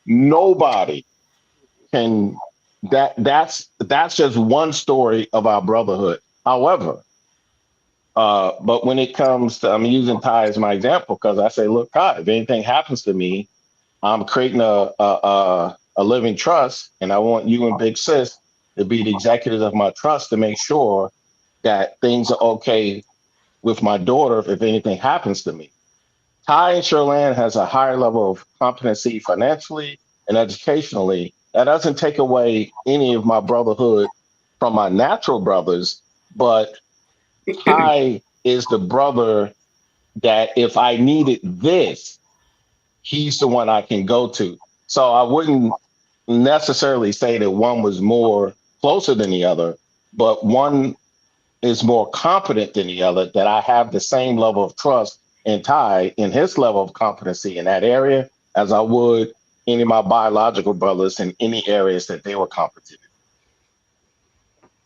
nobody can, that's just one story of our brotherhood. However, but when it comes to, I'm using Ty as my example because I say, look, Ty, if anything happens to me, I'm creating a living trust, and I want you and Big Sis to be the executors of my trust to make sure that things are okay with my daughter if anything happens to me. Ty and Sherland has a higher level of competency financially and educationally. That doesn't take away any of my brotherhood from my natural brothers, but Ty is the brother that if I needed this, he's the one I can go to. So I wouldn't necessarily say that one was more closer than the other, but one is more competent than the other, that I have the same level of trust in Ty in his level of competency in that area as I would any of my biological brothers in any areas that they were competent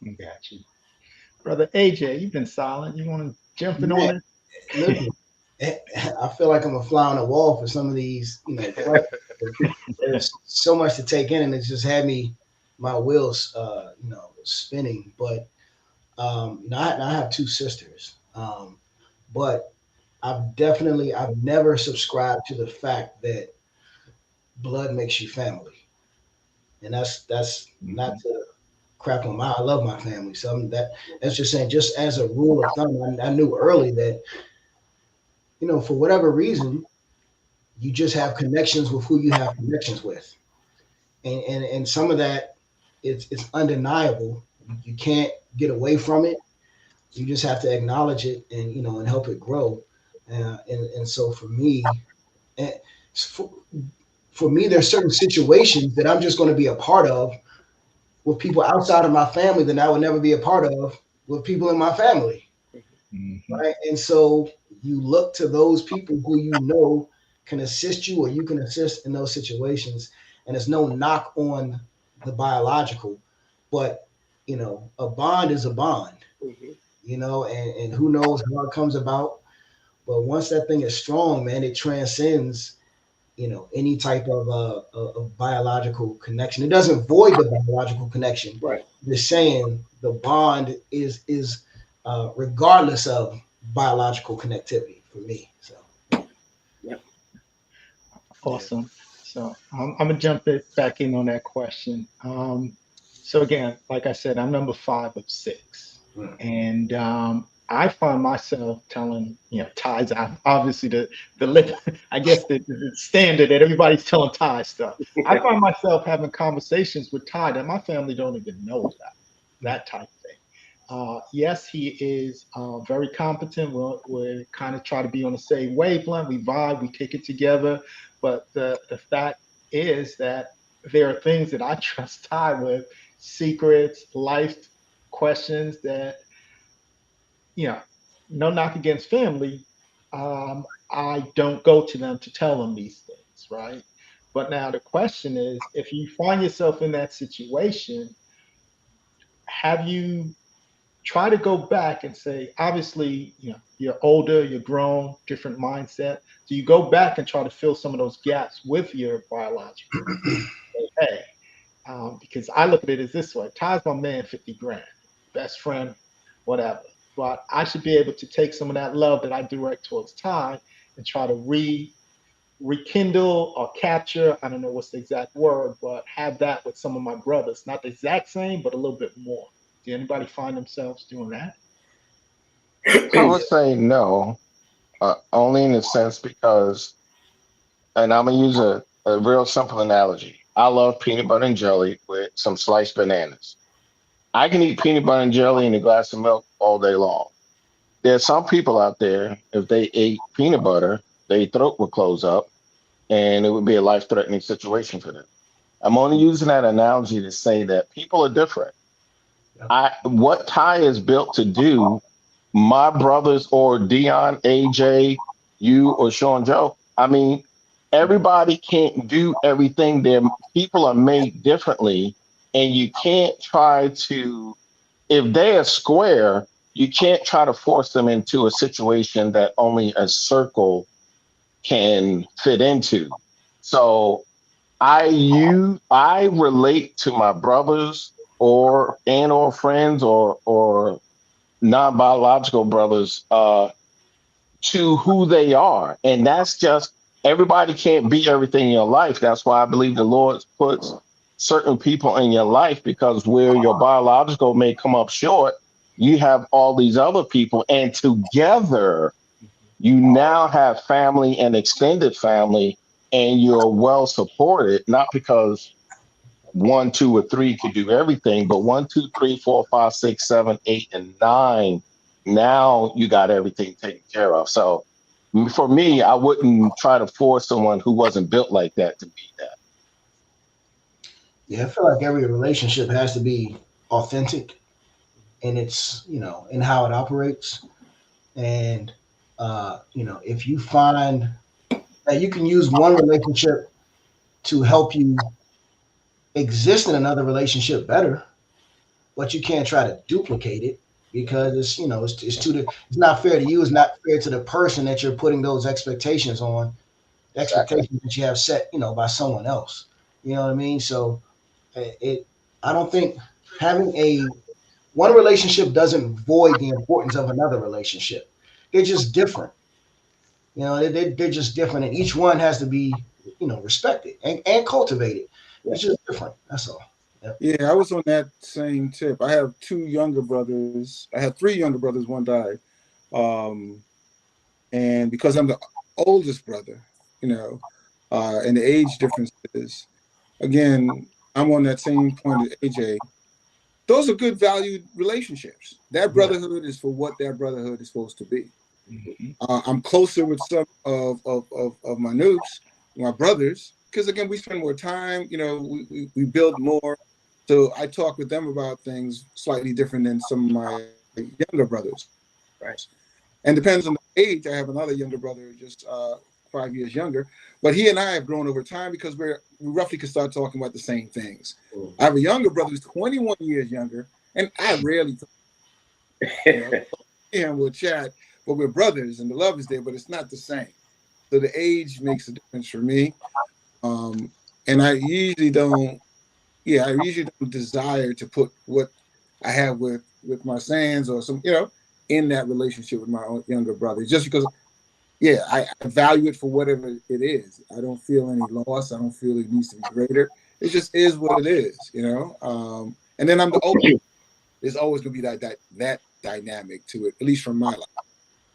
Got you. Brother AJ, you've been silent. You want to jump in on Man, it? listen, I feel like I'm a fly on the wall for some of these, questions. There's so much to take in, and it's just had me, my wheels, spinning. But I have two sisters, but I've never subscribed to the fact that blood makes you family, and that's not to crap on my. I love my family, so that's just saying, just as a rule of thumb, I knew early that for whatever reason, you just have connections with who you have connections with, and some of that, it's undeniable. You can't get away from it. You just have to acknowledge it, and help it grow. And so for me, and for, for me, there's certain situations that I'm just going to be a part of with people outside of my family that I would never be a part of with people in my family, Mhm. right? And so you look to those people who can assist you, or you can assist in those situations. And there's no knock on the biological, but a bond is a bond, Mhm. and who knows how it comes about. But once that thing is strong, man, it transcends any type of biological connection. It doesn't void the biological connection. Right. They're saying the bond is regardless of biological connectivity for me. So Yep. Awesome. So I'm gonna jump back in on that question. So again, like I said, I'm number 5 of 6, mm, and I find myself telling ties. Obviously, the lip, I guess the standard that everybody's telling Ty stuff. I find myself having conversations with Ty that my family don't even know about, that type of thing. Yes, he is very competent. We kind of try to be on the same wavelength. We vibe, we kick it together. But the fact is that there are things that I trust Ty with, secrets, life questions that, you know, no knock against family. I don't go to them to tell them these things, right? But now the question is, if you find yourself in that situation, have you try to go back and say, obviously, you're older, you're grown, different mindset. So you go back and try to fill some of those gaps with your biological. Hey, because I look at it as this way: Ty's my man, 50 grand, best friend, whatever. But I should be able to take some of that love that I direct towards Ty and try to rekindle or capture, I don't know what's the exact word, but have that with some of my brothers. Not the exact same, but a little bit more. Do anybody find themselves doing that? I would say no, only in the sense because, and I'm gonna use a real simple analogy. I love peanut butter and jelly with some sliced bananas. I can eat peanut butter and jelly and a glass of milk all day long. There's some people out there, if they ate peanut butter, their throat would close up and it would be a life-threatening situation for them. I'm only using that analogy to say that people are different. What Ty is built to do, my brothers or Dion, AJ, you or Sean Joe, I mean, everybody can't do everything. There, people are made differently, and you can't try to, if they are square, you can't try to force them into a situation that only a circle can fit into. So I relate to my brothers or friends or non-biological brothers to who they are. And that's just, everybody can't be everything in your life. That's why I believe the Lord puts certain people in your life, because where your biological may come up short, you have all these other people, and together you now have family and extended family, and you're well supported, not because one, two, or three could do everything, but one, two, three, four, five, six, seven, eight, and nine. Now you got everything taken care of. So for me, I wouldn't try to force someone who wasn't built like that to be that. Yeah, I feel like every relationship has to be authentic in its, in how it operates. And if you find that you can use one relationship to help you exist in another relationship better, but you can't try to duplicate it, because it's not fair to you. It's not fair to the person that you're putting those expectations on, the expectations that you have set, by someone else. You know what I mean? So I don't think having one relationship doesn't void the importance of another relationship. They're just different. They're just different, and each one has to be, respected and cultivated. It's just different. That's all. Yep. Yeah, I was on that same tip. I have two younger brothers. I have three younger brothers. One died. And because I'm the oldest brother, and the age differences, again, I'm on that same point as AJ. Those are good valued relationships. That brotherhood is for what that brotherhood is supposed to be. Mm-hmm. I'm closer with some of my noobs, my brothers, because again, we spend more time, we build more. So I talk with them about things slightly different than some of my younger brothers. Right. And depends on the age. I have another younger brother, just 5 years younger, but he and I have grown over time because we roughly can start talking about the same things. Mm. I have a younger brother who's 21 years younger, and I rarely talk. And we'll chat, but we're brothers, and the love is there, but it's not the same. So the age makes a difference for me. And I usually don't desire to put what I have with my sons or some, in that relationship with my own younger brother, just because, I value it for whatever it is. I don't feel any loss. I don't feel it needs to be greater. It just is what it is, and then I'm the oldest. There's always going to be that dynamic to it, at least from my life.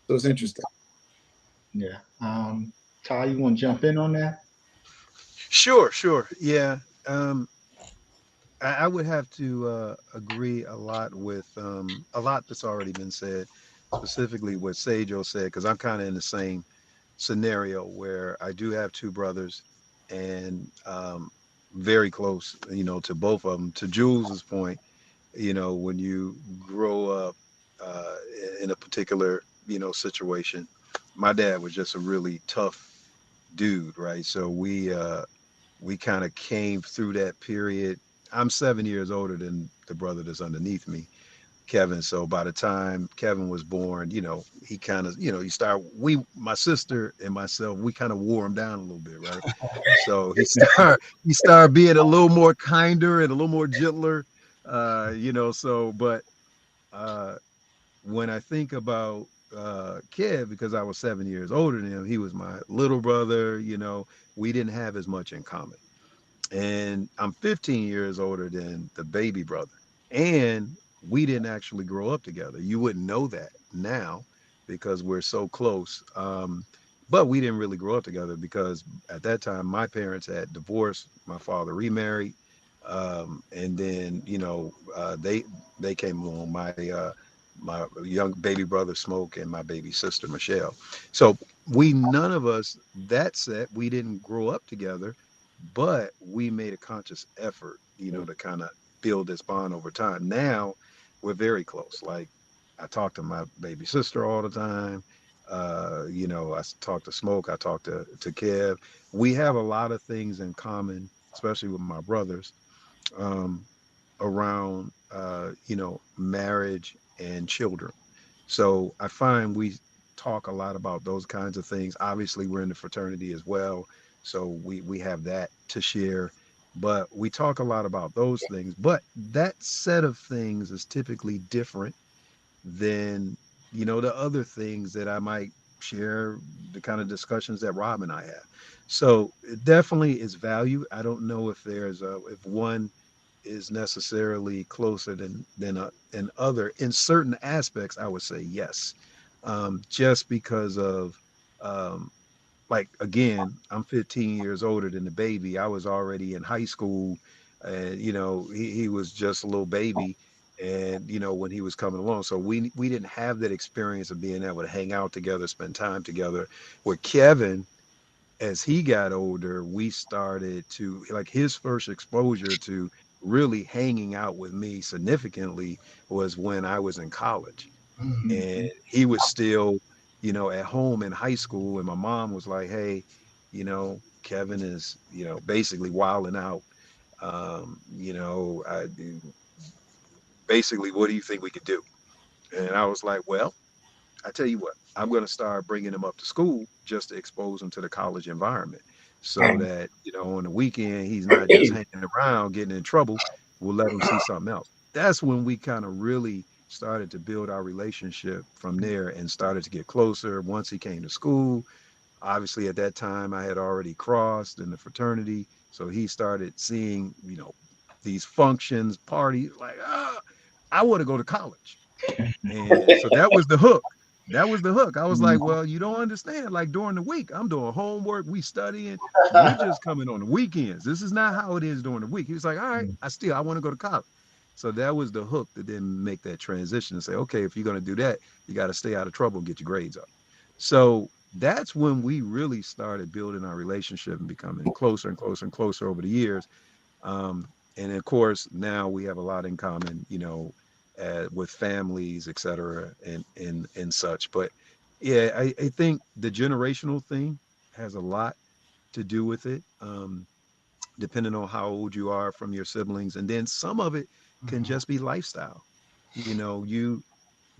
So it's interesting. Yeah. Ty, you want to jump in on that? Sure. Yeah. I would have to agree a lot with a lot that's already been said, specifically what Sajo said, because I'm kind of in the same scenario where I do have two brothers, and very close, to both of them. To Jules's point, when you grow up in a particular, situation, my dad was just a really tough dude, right? So we kind of came through that period. I'm 7 years older than the brother that's underneath me, Kevin. So by the time Kevin was born, you know, he kind of, you know, my sister and myself, we kind of wore him down a little bit, right? So he started being a little more kinder and a little more gentler, you know. So, but when I think about Kev, because I was 7 years older than him, he was my little brother. You know, we didn't have as much in common. And I'm 15 years older than the baby brother. And we didn't actually grow up together. You wouldn't know that now because we're so close. But we didn't really grow up together because at that time my parents had divorced, my father remarried, and then you know they came along. My young baby brother Smoke and my baby sister Michelle. So we none of us that set we didn't grow up together, but we made a conscious effort, you know, to kind of build this bond over time. Now we're very close. Like I talk to my baby sister all the time. You know, I talk to Smoke, I talk to Kev. We have a lot of things in common, especially with my brothers, um, around you know, marriage and children. So I find we talk a lot about those kinds of things. Obviously, we're in the fraternity as well, so we have that to share. But we talk a lot about those things. But that set of things is typically different than, you know, the other things that I might share, the kind of discussions that Rob and I have. So it definitely is value. I don't know if if one is necessarily closer than other. In certain aspects, I would say yes, just because of um, like again, I'm 15 years older than the baby. I was already in high school, and you know he was just a little baby, and you know when he was coming along, so we didn't have that experience of being able to hang out together, spend time together. With Kevin, as he got older, we started to like his first exposure to really hanging out with me significantly was when I was in college. And he was still, you know, at home in high school. And my mom was like, hey, you know, Kevin is, you know, basically wilding out. You know, basically, what do you think we could do? And I was like, well, I tell you what, I'm going to start bringing him up to school just to expose him to the college environment so that, you know, on the weekend, he's not just hanging around getting in trouble. We'll let him see something else. That's when we kind of really started to build our relationship from there and started to get closer. Once he came to school, obviously at that time I had already crossed in the fraternity. So he started seeing, you know, these functions, parties, like, I want to go to college. And so that was the hook. That was the hook. I was like, well, you don't understand. Like during the week, I'm doing homework, we studying. You're just coming on the weekends. This is not how it is during the week. He was like, all right, I want to go to college. So that was the hook that then make that transition and say, okay, if you're going to do that, you got to stay out of trouble and get your grades up. So that's when we really started building our relationship and becoming closer and closer and closer over the years. And of course, now we have a lot in common, you know, with families, et cetera, and such. But yeah, I think the generational thing has a lot to do with it, depending on how old you are from your siblings. And then some of it can just be lifestyle. You know, you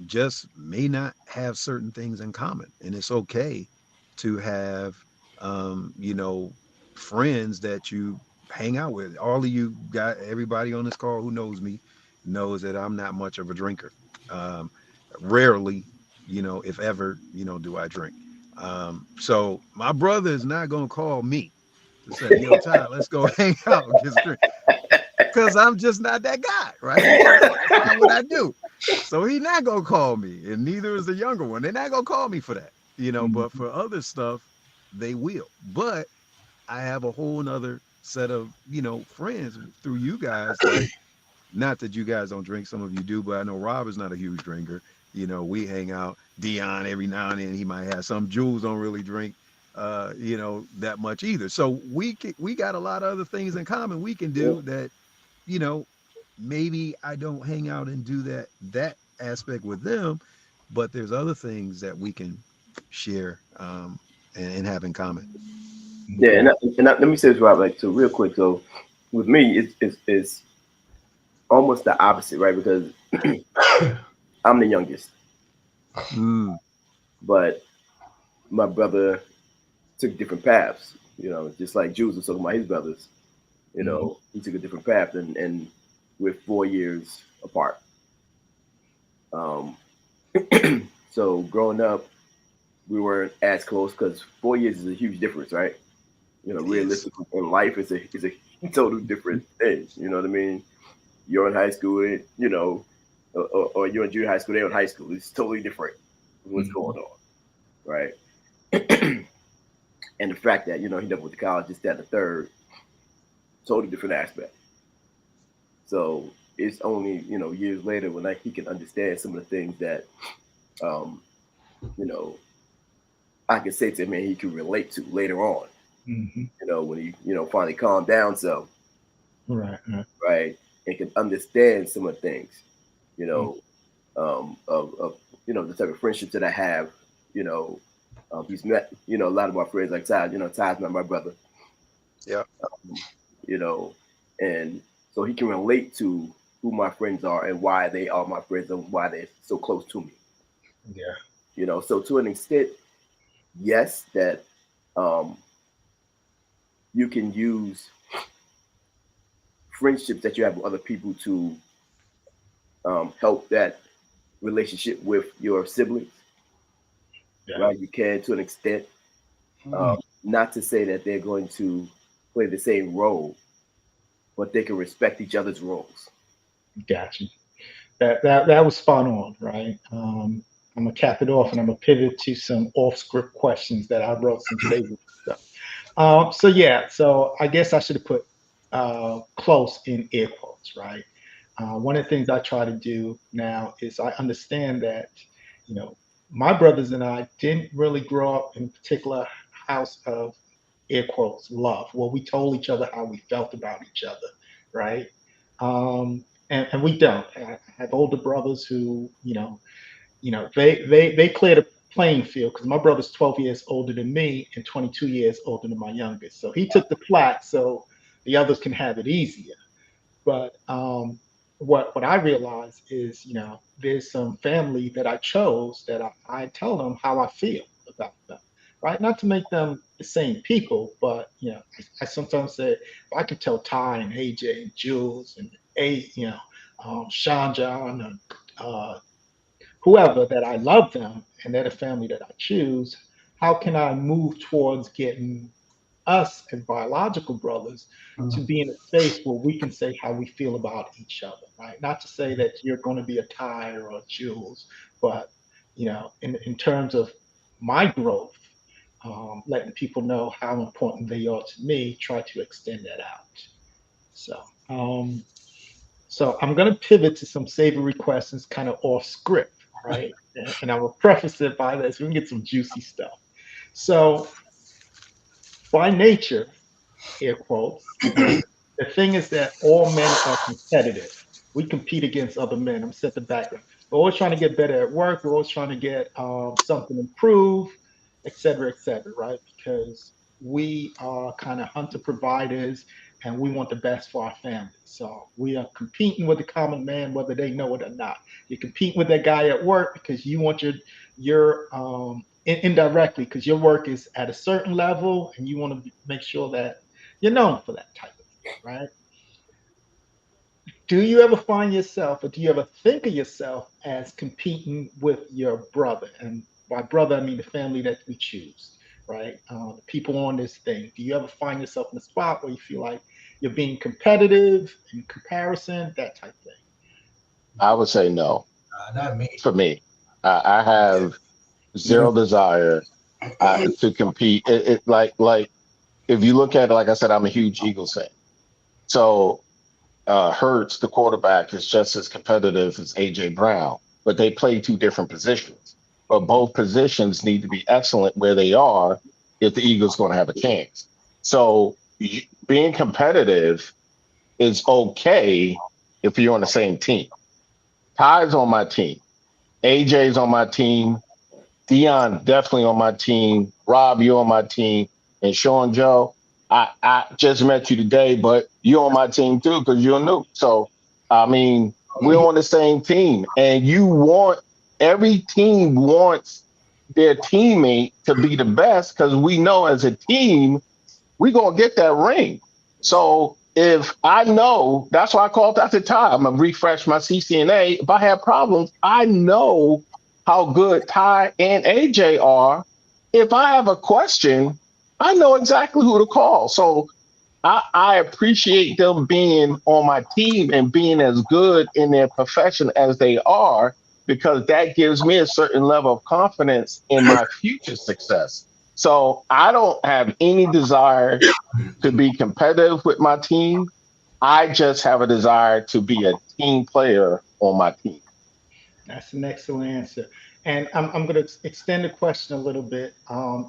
just may not have certain things in common, and it's okay to have you know, friends that you hang out with. All of you got everybody on this call who knows me knows that I'm not much of a drinker. um Rarely, you know, if ever, you know, do I drink. So my brother is not gonna call me to say, yo, Ty, let's go hang out and get a drink, because I'm just not that guy, right? That's not what I do. So he's not gonna call me, and neither is the younger one. They're not gonna call me for that, you know. But for other stuff, they will. But I have a whole nother set of, you know, friends through you guys. Like, not that you guys don't drink, some of you do, but I know Rob is not a huge drinker. You know, we hang out. Dion every now and then he might have some. Jules don't really drink, you know, that much either. So we got a lot of other things in common we can do that, you know, maybe I don't hang out and do that aspect with them, but there's other things that we can share and have in common. Yeah, let me say this, Rob, like, so real quick. So with me, it's almost the opposite, right? Because I'm the youngest, Mm. but my brother took different paths. You know, just like Jules was talking about his brothers. You know, he took a different path, and we're 4 years apart. So growing up, we weren't as close because 4 years is a huge difference, right? You know, realistically, in life, it's a total different thing. You know what I mean? You're in high school, you know, or you're in junior high school, they're in high school. It's totally different what's going on, right? And the fact that, you know, he never went to college, just that, and the third, totally different aspect. So it's only, you know, years later when he can understand some of the things that, you know, I can say to him and he can relate to later on. You know, when he, you know, finally calmed down some, right, and can understand some of the things, you know, of you know, the type of friendships that I have, you know, he's met, you know, a lot of my friends like Ty, you know, Ty's not my brother. Yeah. You know, and so he can relate to who my friends are and why they are my friends and why they're so close to me. Yeah. You know, so to an extent, yes, that you can use friendships that you have with other people to help that relationship with your siblings. Yeah. Right? You can to an extent. Not to say that they're going to play the same role, but they can respect each other's roles. Gotcha. That was spot on, right? I'm gonna cap it off, and I'm gonna pivot to some off-script questions that I wrote some favorite stuff. So I guess I should have put close in air quotes, right? One of the things I try to do now is I understand that, you know, my brothers and I didn't really grow up in a particular house of air quotes love. Well, we told each other how we felt about each other, right? And we don't. I have older brothers who, they clear the playing field because my brother's 12 years older than me and 22 years older than my youngest. So he took the flat so the others can have it easier. But what I realize is, you know, there's some family that I chose that I tell them how I feel about them, right? Not to make them the same people, but you know, I sometimes say if I could tell Ty and AJ and Jules and Sean John and whoever that I love them and they're the family that I choose, how can I move towards getting us as biological brothers to be in a space where we can say how we feel about each other, right? Not to say that you're going to be a Ty or a Jules, but you know, in terms of my growth, letting people know how important they are to me, try to extend that out. So I'm going to pivot to some savory questions, kind of off script, right? And I will preface it by this. We can get some juicy stuff. So by nature, air quotes, the thing is that all men are competitive. We compete against other men. I'm set the background. We're always trying to get better at work. We're always trying to get something improved, et cetera, right? Because we are kind of hunter providers and we want the best for our family. So we are competing with the common man, whether they know it or not. You compete with that guy at work because you want your indirectly because your work is at a certain level and you want to make sure that you're known for that type of thing, right? Do you ever find yourself, or do you ever think of yourself as competing with your brother? And by brother, I mean the family that we choose, right? The people on this thing. Do you ever find yourself in a spot where you feel like you're being competitive in comparison, that type of thing? I would say no. Not me. For me, I have zero desire to compete. It like if you look at it, like I said, I'm a huge Eagles fan. So Hurts, the quarterback, is just as competitive as AJ Brown, but they play two different positions. But both positions need to be excellent where they are if the Eagles going to have a chance. So being competitive is okay if you're on the same team. Ty's on my team. AJ's on my team. Dion definitely on my team. Rob, you on my team. And Sean Joe, I just met you today, but you're on my team too because you're new. So I mean, we're on the same team, and every team wants their teammate to be the best because we know as a team we gonna get that ring. So if I know, that's why I called Dr. Ty. I'm gonna refresh my CCNA. If I have problems, I know how good Ty and AJ are. If I have a question, I know exactly who to call. So I appreciate them being on my team and being as good in their profession as they are, because that gives me a certain level of confidence in my future success. So I don't have any desire to be competitive with my team. I just have a desire to be a team player on my team. That's an excellent answer. And I'm going to extend the question a little bit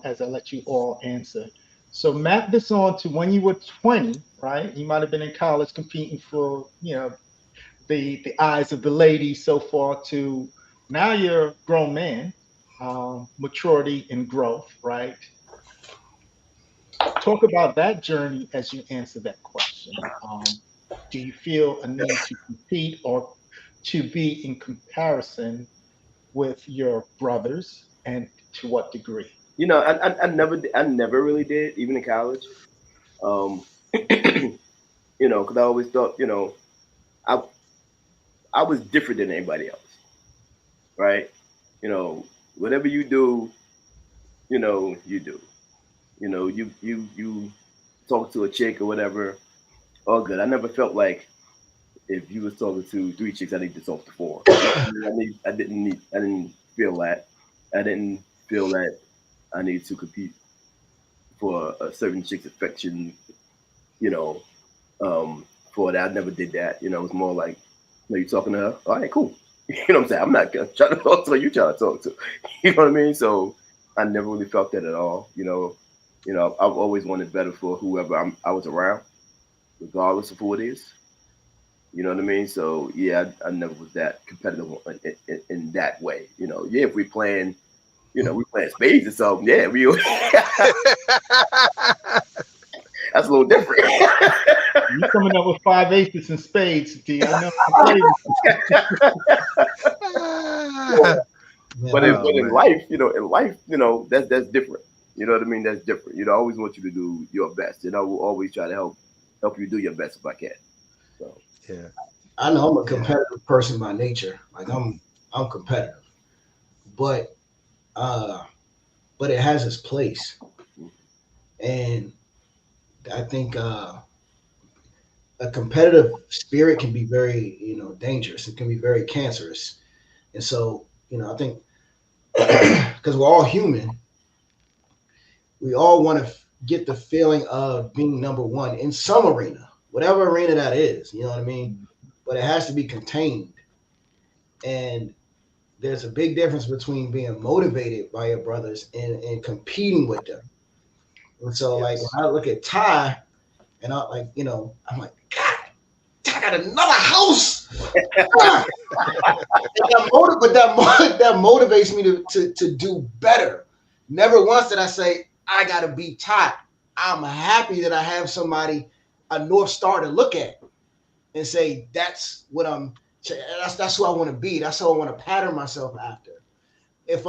as I let you all answer. So map this on to when you were 20, right? You might have been in college competing for, the eyes of the ladies so far, to now you're a grown man, maturity and growth, right? Talk about that journey as you answer that question. Do you feel a need to compete or to be in comparison with your brothers, and to what degree? I never really did, even in college. Um, because I always thought, I I was different than anybody else, right? Whatever you do, you do. You talk to a chick or whatever, all good. I never felt like if you was talking to three chicks, I need to talk to four. I didn't feel that. I didn't feel that I need to compete for a certain chick's affection, you know, for that. I never did that. It was more like, you talking to her? All right, cool. You know what I'm saying? I'm not trying to talk to her, you trying to talk to. You know what I mean? So I never really felt that at all. I've always wanted better for whoever I was around, regardless of who it is. You know what I mean? So yeah, I never was that competitive in that way. Yeah, if we playing, we playing spades or something. Yeah, we. That's a little different. You coming up with 5 aces and spades, D. I know. But in life, that's different. You know what I mean? That's different. I always want you to do your best, and I will always try to help you do your best if I can. So yeah, I know I'm a competitive person by nature. Like I'm competitive, but it has its place, and I think a competitive spirit can be very dangerous. It can be very cancerous, and so I think because we're all human, we all want to get the feeling of being number one in some arena, whatever arena that is. You know what I mean? But it has to be contained, and there's a big difference between being motivated by your brothers and competing with them. And so, like, when I look at Ty, and I'm like, God, Ty got another house. That motivates me to do better. Never once did I say I gotta beat Ty. I'm happy that I have somebody, a North Star to look at and say that's what that's who I want to be. That's who I want to pattern myself after. If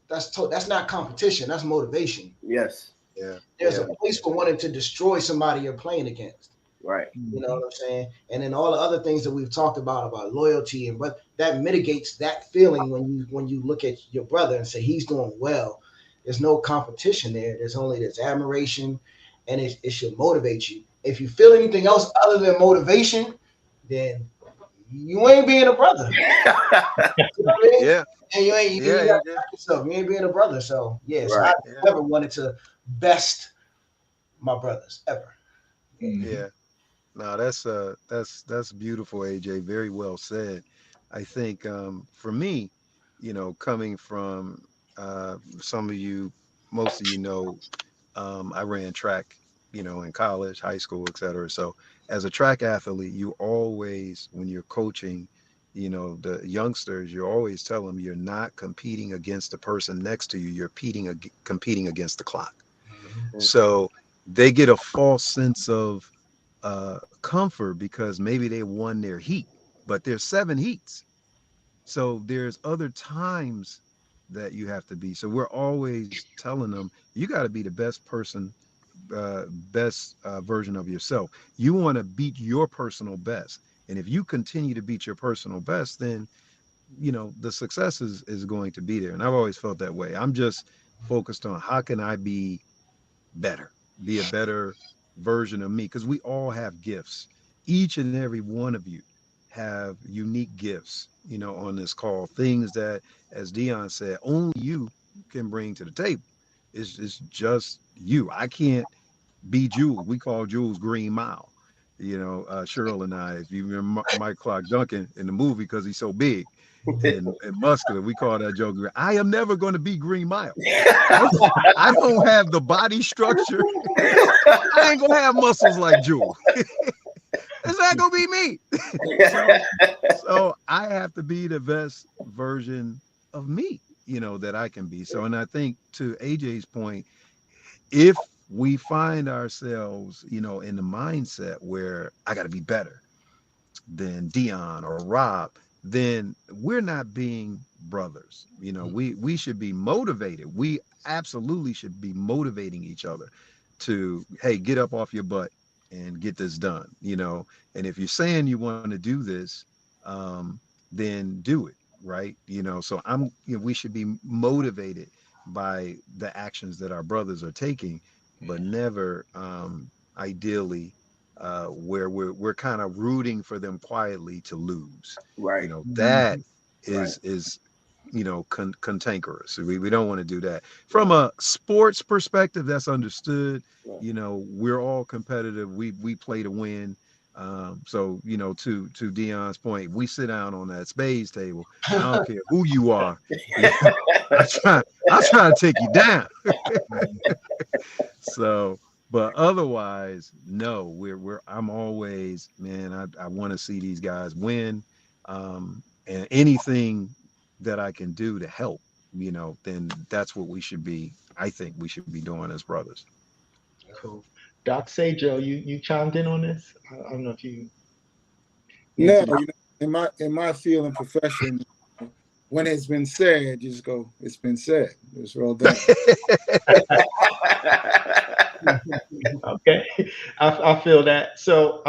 that's not competition. That's motivation. Yes. Yeah. There's a place for wanting to destroy somebody you're playing against. Right. You know what I'm saying? And then all the other things that we've talked about loyalty, but that mitigates that feeling when you look at your brother and say he's doing well. There's no competition there. There's admiration, and it should motivate you. If you feel anything else other than motivation, then you ain't being a brother. You know what I mean? Yeah. And you ain't yourself. You ain't being a brother. So yeah, so I never wanted to best my brothers ever. Yeah. No, that's beautiful, AJ. Very well said. I think for me, coming from some of you, most of you I ran track, in college, high school, etc. So as a track athlete, you always, when you're coaching, the youngsters, you always tell them you're not competing against the person next to you. You're competing against the clock. Mm-hmm. So they get a false sense of comfort because maybe they won their heat, but there's 7 heats. So there's other times that you have to be. So we're always telling them, you got to be the best person, best version of yourself. You want to beat your personal best. And if you continue to beat your personal best, then, the success is going to be there. And I've always felt that way. I'm just focused on how can I be better, be a better version of me, because we all have gifts. Each and every one of you have unique gifts, on this call, things that, as Dion said, only you can bring to the table. It's just you. I can't be Jules. We call Jules Green Mile. Cheryl and I, if you remember Mike Clark Duncan in the movie, because he's so big and muscular, we call that joke. I am never going to be Green Mile. I don't have the body structure. I ain't gonna have muscles like Jules. It's not gonna be me. So I have to be the best version of me, that I can be. So, and I think to AJ's point, if we find ourselves, in the mindset where I got to be better than Dion or Rob, then we're not being brothers. We should be motivated. We absolutely should be motivating each other to, hey, get up off your butt and get this done, and if you're saying you want to do this, then do it, right? So we should be motivated by the actions that our brothers are taking, but never ideally where we're kind of rooting for them quietly to lose. Right. That is cantankerous. We don't want to do that. From a sports perspective, that's understood. We're all competitive. We play to win. So to Dion's point, we sit down on that spades table. I don't care who you are. I try to take you down. So, but otherwise, no, I'm always, man, I want to see these guys win. And anything that I can do to help, then that's what we should be. I think we should be doing as brothers. Cool. Doc Sajo, you chimed in on this? I don't know if you. No, in my field and profession, when it's been said, you just go, it's been said. It's well done. Okay, I feel that. So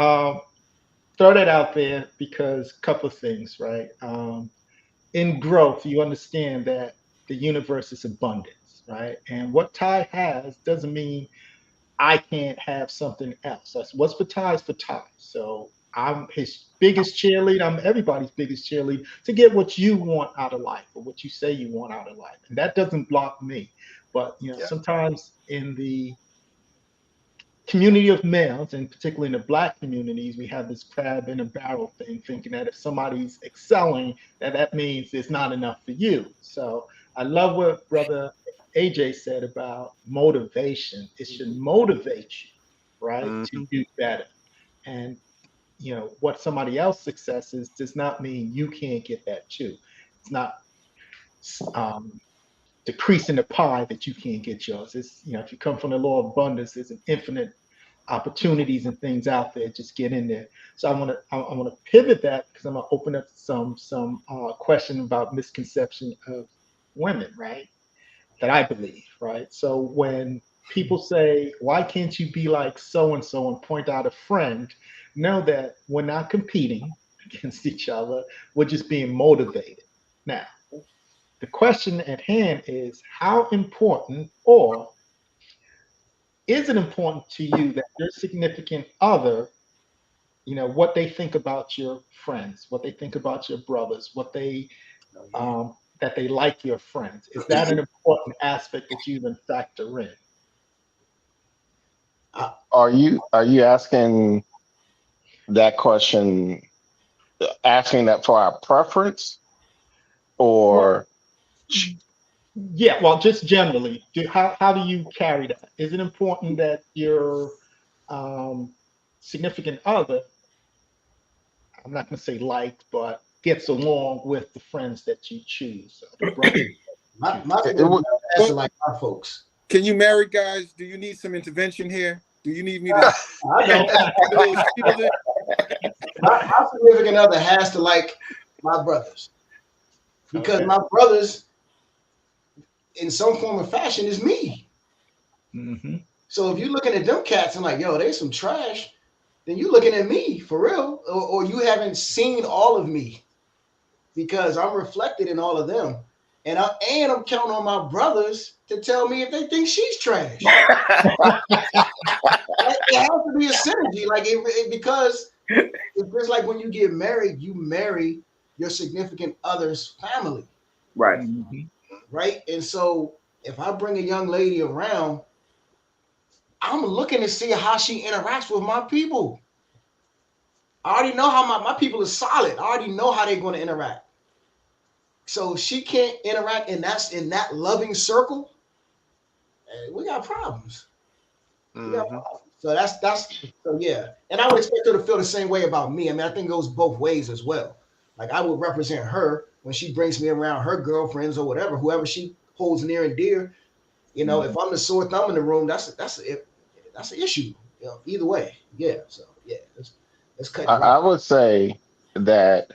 throw that out there because a couple of things, right? In growth, you understand that the universe is abundance, right? And what Ty has doesn't mean I can't have something else. That's what's for Ty is for Ty. So I'm his biggest cheerleader. I'm everybody's biggest cheerleader to get what you want out of life or what you say you want out of life. And that doesn't block me. But sometimes in the community of males, and particularly in the Black communities, we have this crab in a barrel thing, thinking that if somebody's excelling, that means it's not enough for you. So I love what Brother AJ said about motivation. It should motivate you, right, to do better. And what somebody else's success is does not mean you can't get that too. It's not decreasing the pie that you can't get yours. It's if you come from the law of abundance, there's an infinite opportunities and things out there. Just get in there. So I want to pivot that because I'm gonna open up some question about misconception of women, right? That I believe, right? So when people say, why can't you be like so and so and point out a friend, know that we're not competing against each other. We're just being motivated. Now, the question at hand is how important, or is it important to you that your significant other, what they think about your friends, what they think about your brothers, what they that they like your friends? Is that an important aspect that you even factor in? Are you asking that question, asking that for our preference, or? Yeah, well, just generally, how do you carry that? Is it important that your significant other, I'm not going to say liked, but gets along with the friends that you choose? My answer like our folks. Can you married guys? Do you need some intervention here? Do you need me to? I know. My significant other has to like my brothers because my brothers, in some form or fashion, is me. Mm-hmm. So if you're looking at them cats and like, yo, they some trash, then you're looking at me for real, or you haven't seen all of me because I'm reflected in all of them, and I'm counting on my brothers to tell me if they think she's trash. It has to be a synergy, like because it's like when you get married, you marry your significant other's family, Right. Mm-hmm. right? And so if I bring a young lady around, I'm looking to see how she interacts with my people. I already know how my people are solid. I already know how they're going to interact. So she can't interact, and that's in that loving circle. We got problems. We got problems. So that's so yeah. And I would expect her to feel the same way about me. I mean, I think it goes both ways as well. Like I would represent her when she brings me around her girlfriends or whatever, whoever she holds near and dear. You know, if I'm the sore thumb in the room, that's an issue. You know, either way. Yeah. So yeah, let's cut it I right. would say that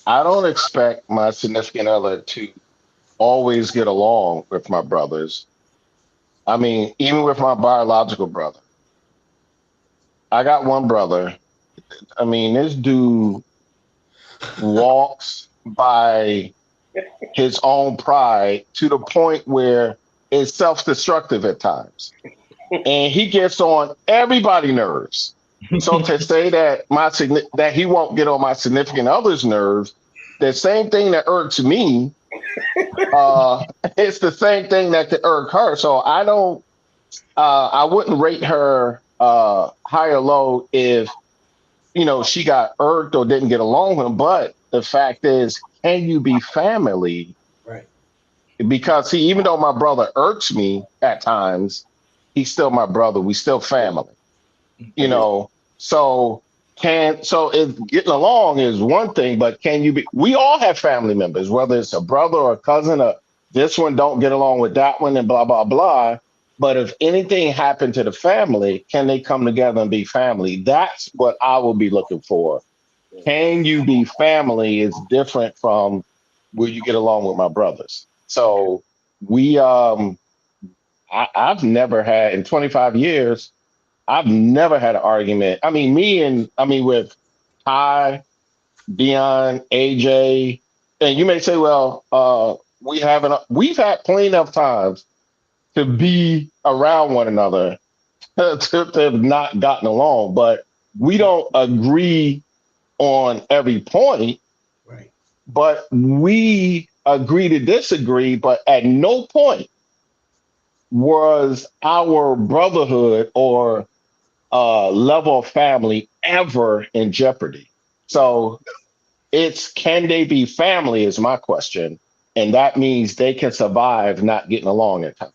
I don't expect my significant other to always get along with my brothers. I mean, even with my biological brother. I got one brother. I mean, this dude walks by his own pride to the point where it's self-destructive at times. And he gets on everybody's nerves. So to say that that he won't get on my significant other's nerves, the same thing that irks me, it's the same thing that could irk her. So I wouldn't rate her high or low if she got irked or didn't get along with him. But the fact is, can you be family? Right. Because even though my brother irks me at times, he's still my brother. We still family. So if getting along is one thing, but can you be? We all have family members, whether it's a brother or a cousin. Or this one don't get along with that one, and blah blah blah. But if anything happened to the family, can they come together and be family? That's what I will be looking for. Can you be family is different from will you get along with my brothers? So I've never had in 25 years, I've never had an argument. I mean, with Ty, Dion, AJ, and you may say, well, we've had plenty of times to be around one another to have not gotten along, but we don't agree on every point, Right. but we agree to disagree, but at no point was our brotherhood or level of family ever in jeopardy. So can they be family is my question. And that means they can survive not getting along at times.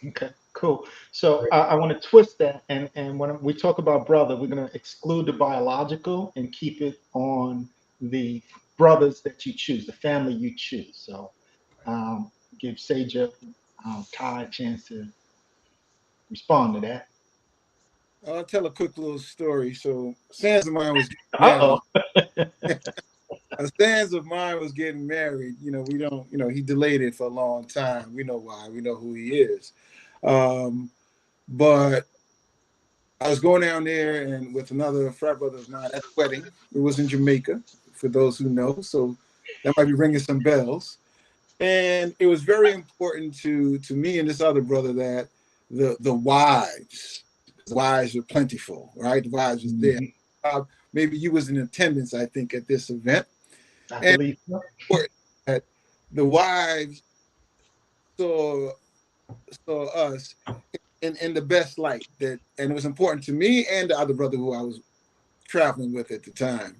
Okay, cool. So I want to twist that, and when we talk about brother, we're going to exclude the biological and keep it on the brothers that you choose, the family you choose. So give Saja, Ty a chance to respond to that. I'll tell a quick little story. So Sans of mine was getting married. We don't, he delayed it for a long time. We know why. We know who he is. But I was going down there and with another frat brother of mine at the wedding. It was in Jamaica, for those who know. So that might be ringing some bells. And it was very important to me and this other brother that the wives were plentiful, right? The wives was there. Maybe you was in attendance, I think, at this event. I believe so. That the wives saw us in the best light, and it was important to me and the other brother who I was traveling with at the time.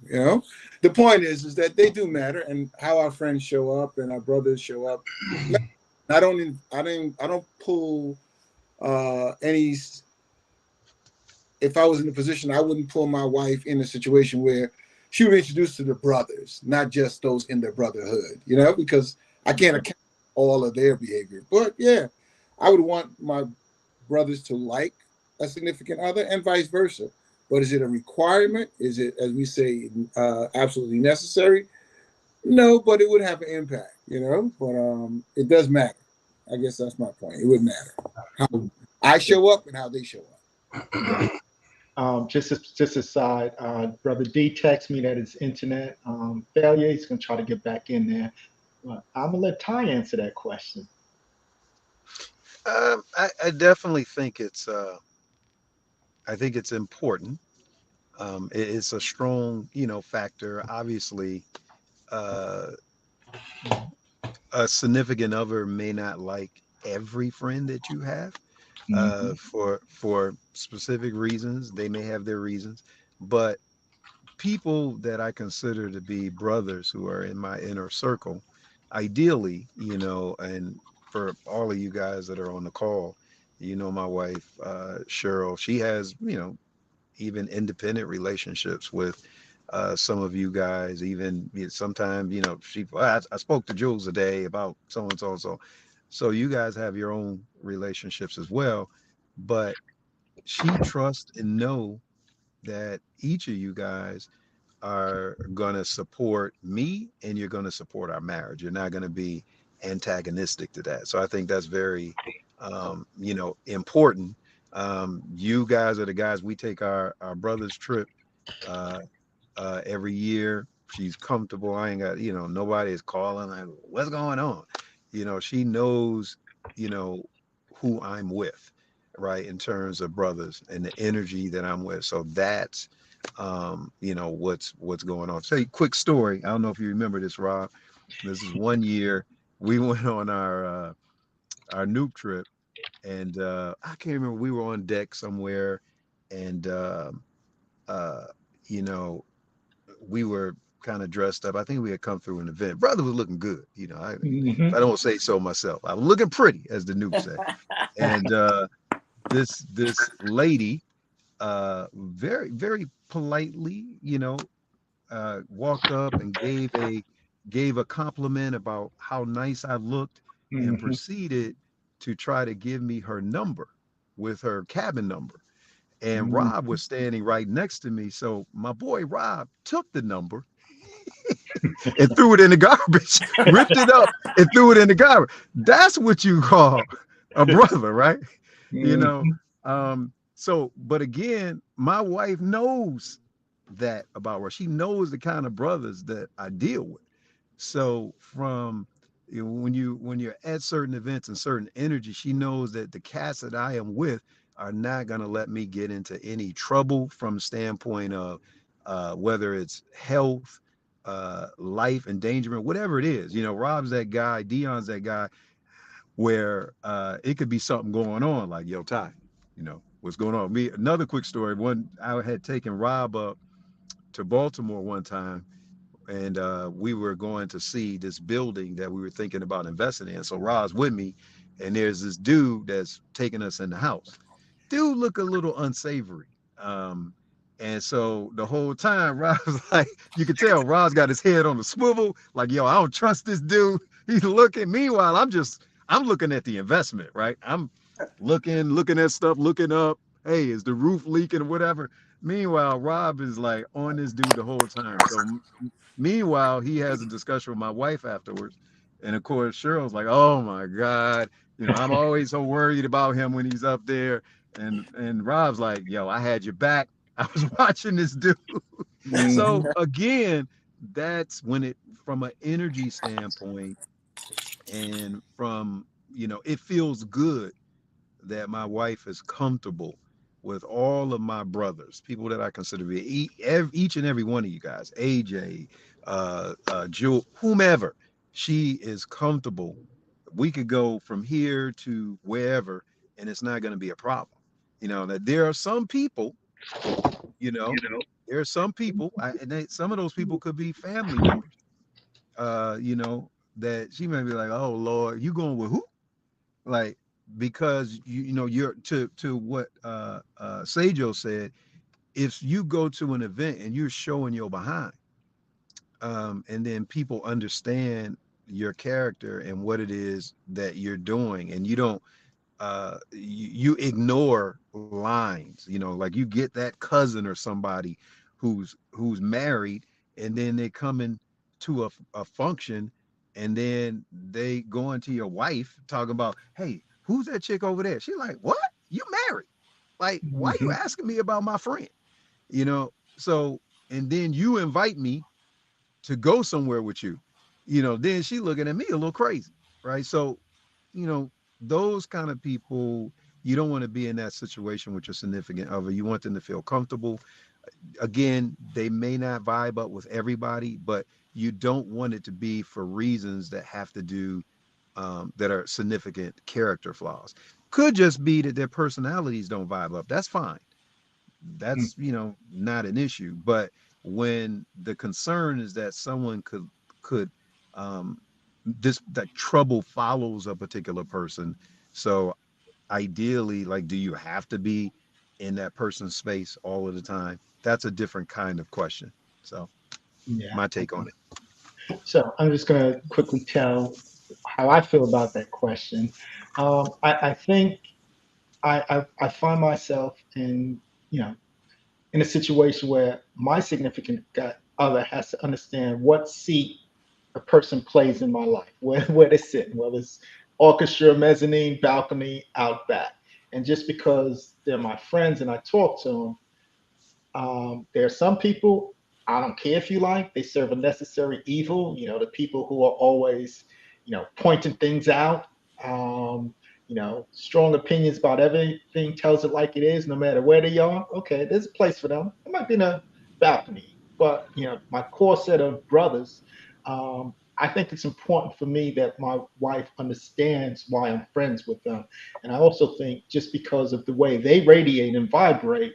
The point is that they do matter, and how our friends show up and our brothers show up. I don't pull any. If I was in a position, I wouldn't pull my wife in a situation where she would be introduced to the brothers, not just those in their brotherhood, because I can't account for all of their behavior. But yeah, I would want my brothers to like a significant other, and vice versa. But is it a requirement? Is it, as we say, absolutely necessary? No, but it would have an impact, you know. But it does matter. I guess that's my point. It would matter how I show up and how they show up. Just aside, brother D texts me that his internet failure. He's gonna try to get back in there. But I'm gonna let Ty answer that question. I definitely think it's important. It's a strong, factor. Obviously, uh, a significant other may not like every friend that you have, for specific reasons. They may have their reasons, but people that I consider to be brothers who are in my inner circle, ideally, and for all of you guys that are on the call, my wife, Cheryl, she has, even independent relationships with some of you guys. Even sometimes, I spoke to Jules today about so and so and so. So you guys have your own relationships as well, but she trusts and know that each of you guys are going to support me and you're going to support our marriage. You're not going to be antagonistic to that. So I think that's very, important. You guys are the guys, we take our brother's trip uh, every year. She's comfortable. I ain't got, nobody is calling like, what's going on? She knows, you know, who I'm with, right? In terms of brothers and the energy that I'm with. So that's, what's going on. Say, quick story. I don't know if you remember this, Rob. This is one year we went on our nuke trip, and I can't remember. We were on deck somewhere, and uh, you know, we were kind of dressed up. I think we had come through an event. Brother was looking good. If I don't say so myself, I was looking pretty, as the nuke said. And this lady, very very politely, walked up and gave a compliment about how nice I looked, and proceeded to try to give me her number with her cabin number. And Rob was standing right next to me. So my boy Rob took the number and threw it in the garbage, ripped it up and threw it in the garbage. That's what you call a brother, right? You know. So, but again, my wife knows that about her. She knows the kind of brothers that I deal with. So from when you're at certain events and certain energy, she knows that the cats that I am with are not going to let me get into any trouble from standpoint of whether it's health, life endangerment, whatever it is. Rob's that guy, Dion's that guy, where it could be something going on, like, yo, Ty, what's going on. Me, another quick story. I had taken Rob up to Baltimore one time, and we were going to see this building that we were thinking about investing in. So Rob's with me, and there's this dude that's taking us in the house. Dude look a little unsavory. And so the whole time, Rob's like, you could tell Rob's got his head on the swivel, like, yo, I don't trust this dude. He's looking. Meanwhile, I'm looking at the investment, right? I'm looking at stuff, looking up. Hey, is the roof leaking or whatever? Meanwhile, Rob is like on this dude the whole time. So meanwhile, he has a discussion with my wife afterwards. And of course, Cheryl's like, oh my God, I'm always so worried about him when he's up there. And Rob's like, yo, I had your back. I was watching this dude. So again, that's when it, from an energy standpoint, and from, it feels good that my wife is comfortable with all of my brothers, people that I consider to be each and every one of you guys, AJ, Jewel, whomever. She is comfortable. We could go from here to wherever, and it's not going to be a problem. That there are some people, there are some people, some of those people could be family members, that she may be like, oh Lord, you going with who? Like, because you're to what Sejo said, if you go to an event and you're showing your behind, and then people understand your character and what it is that you're doing, and you don't you ignore lines, like you get that cousin or somebody who's married, and then they come in to a function, and then they go into your wife talking about, hey, who's that chick over there? She's like, what? You married? Like, why you asking me about my friend? So, and then you invite me to go somewhere with you, then she looking at me a little crazy, right? So, those kind of people, you don't want to be in that situation with your significant other. You want them to feel comfortable. Again, they may not vibe up with everybody, but you don't want it to be for reasons that have to do that are significant character flaws. Could just be that their personalities don't vibe up. That's fine. That's not an issue. But when the concern is that someone could this that trouble follows a particular person, so ideally, like, do you have to be in that person's space all of the time? That's a different kind of question. So Yeah. my take on it. So I'm just going to quickly tell how I feel about that question. I think I find myself in a situation where my significant other has to understand what seat a person plays in my life, where they sit, whether it's orchestra, mezzanine, balcony, out back. And just because they're my friends and I talk to them, there are some people I don't care if you like, they serve a necessary evil, the people who are always, pointing things out, strong opinions about everything, tells it like it is, no matter where they are. Okay, there's a place for them. It might be in a balcony, but my core set of brothers, I think it's important for me that my wife understands why I'm friends with them. And I also think just because of the way they radiate and vibrate,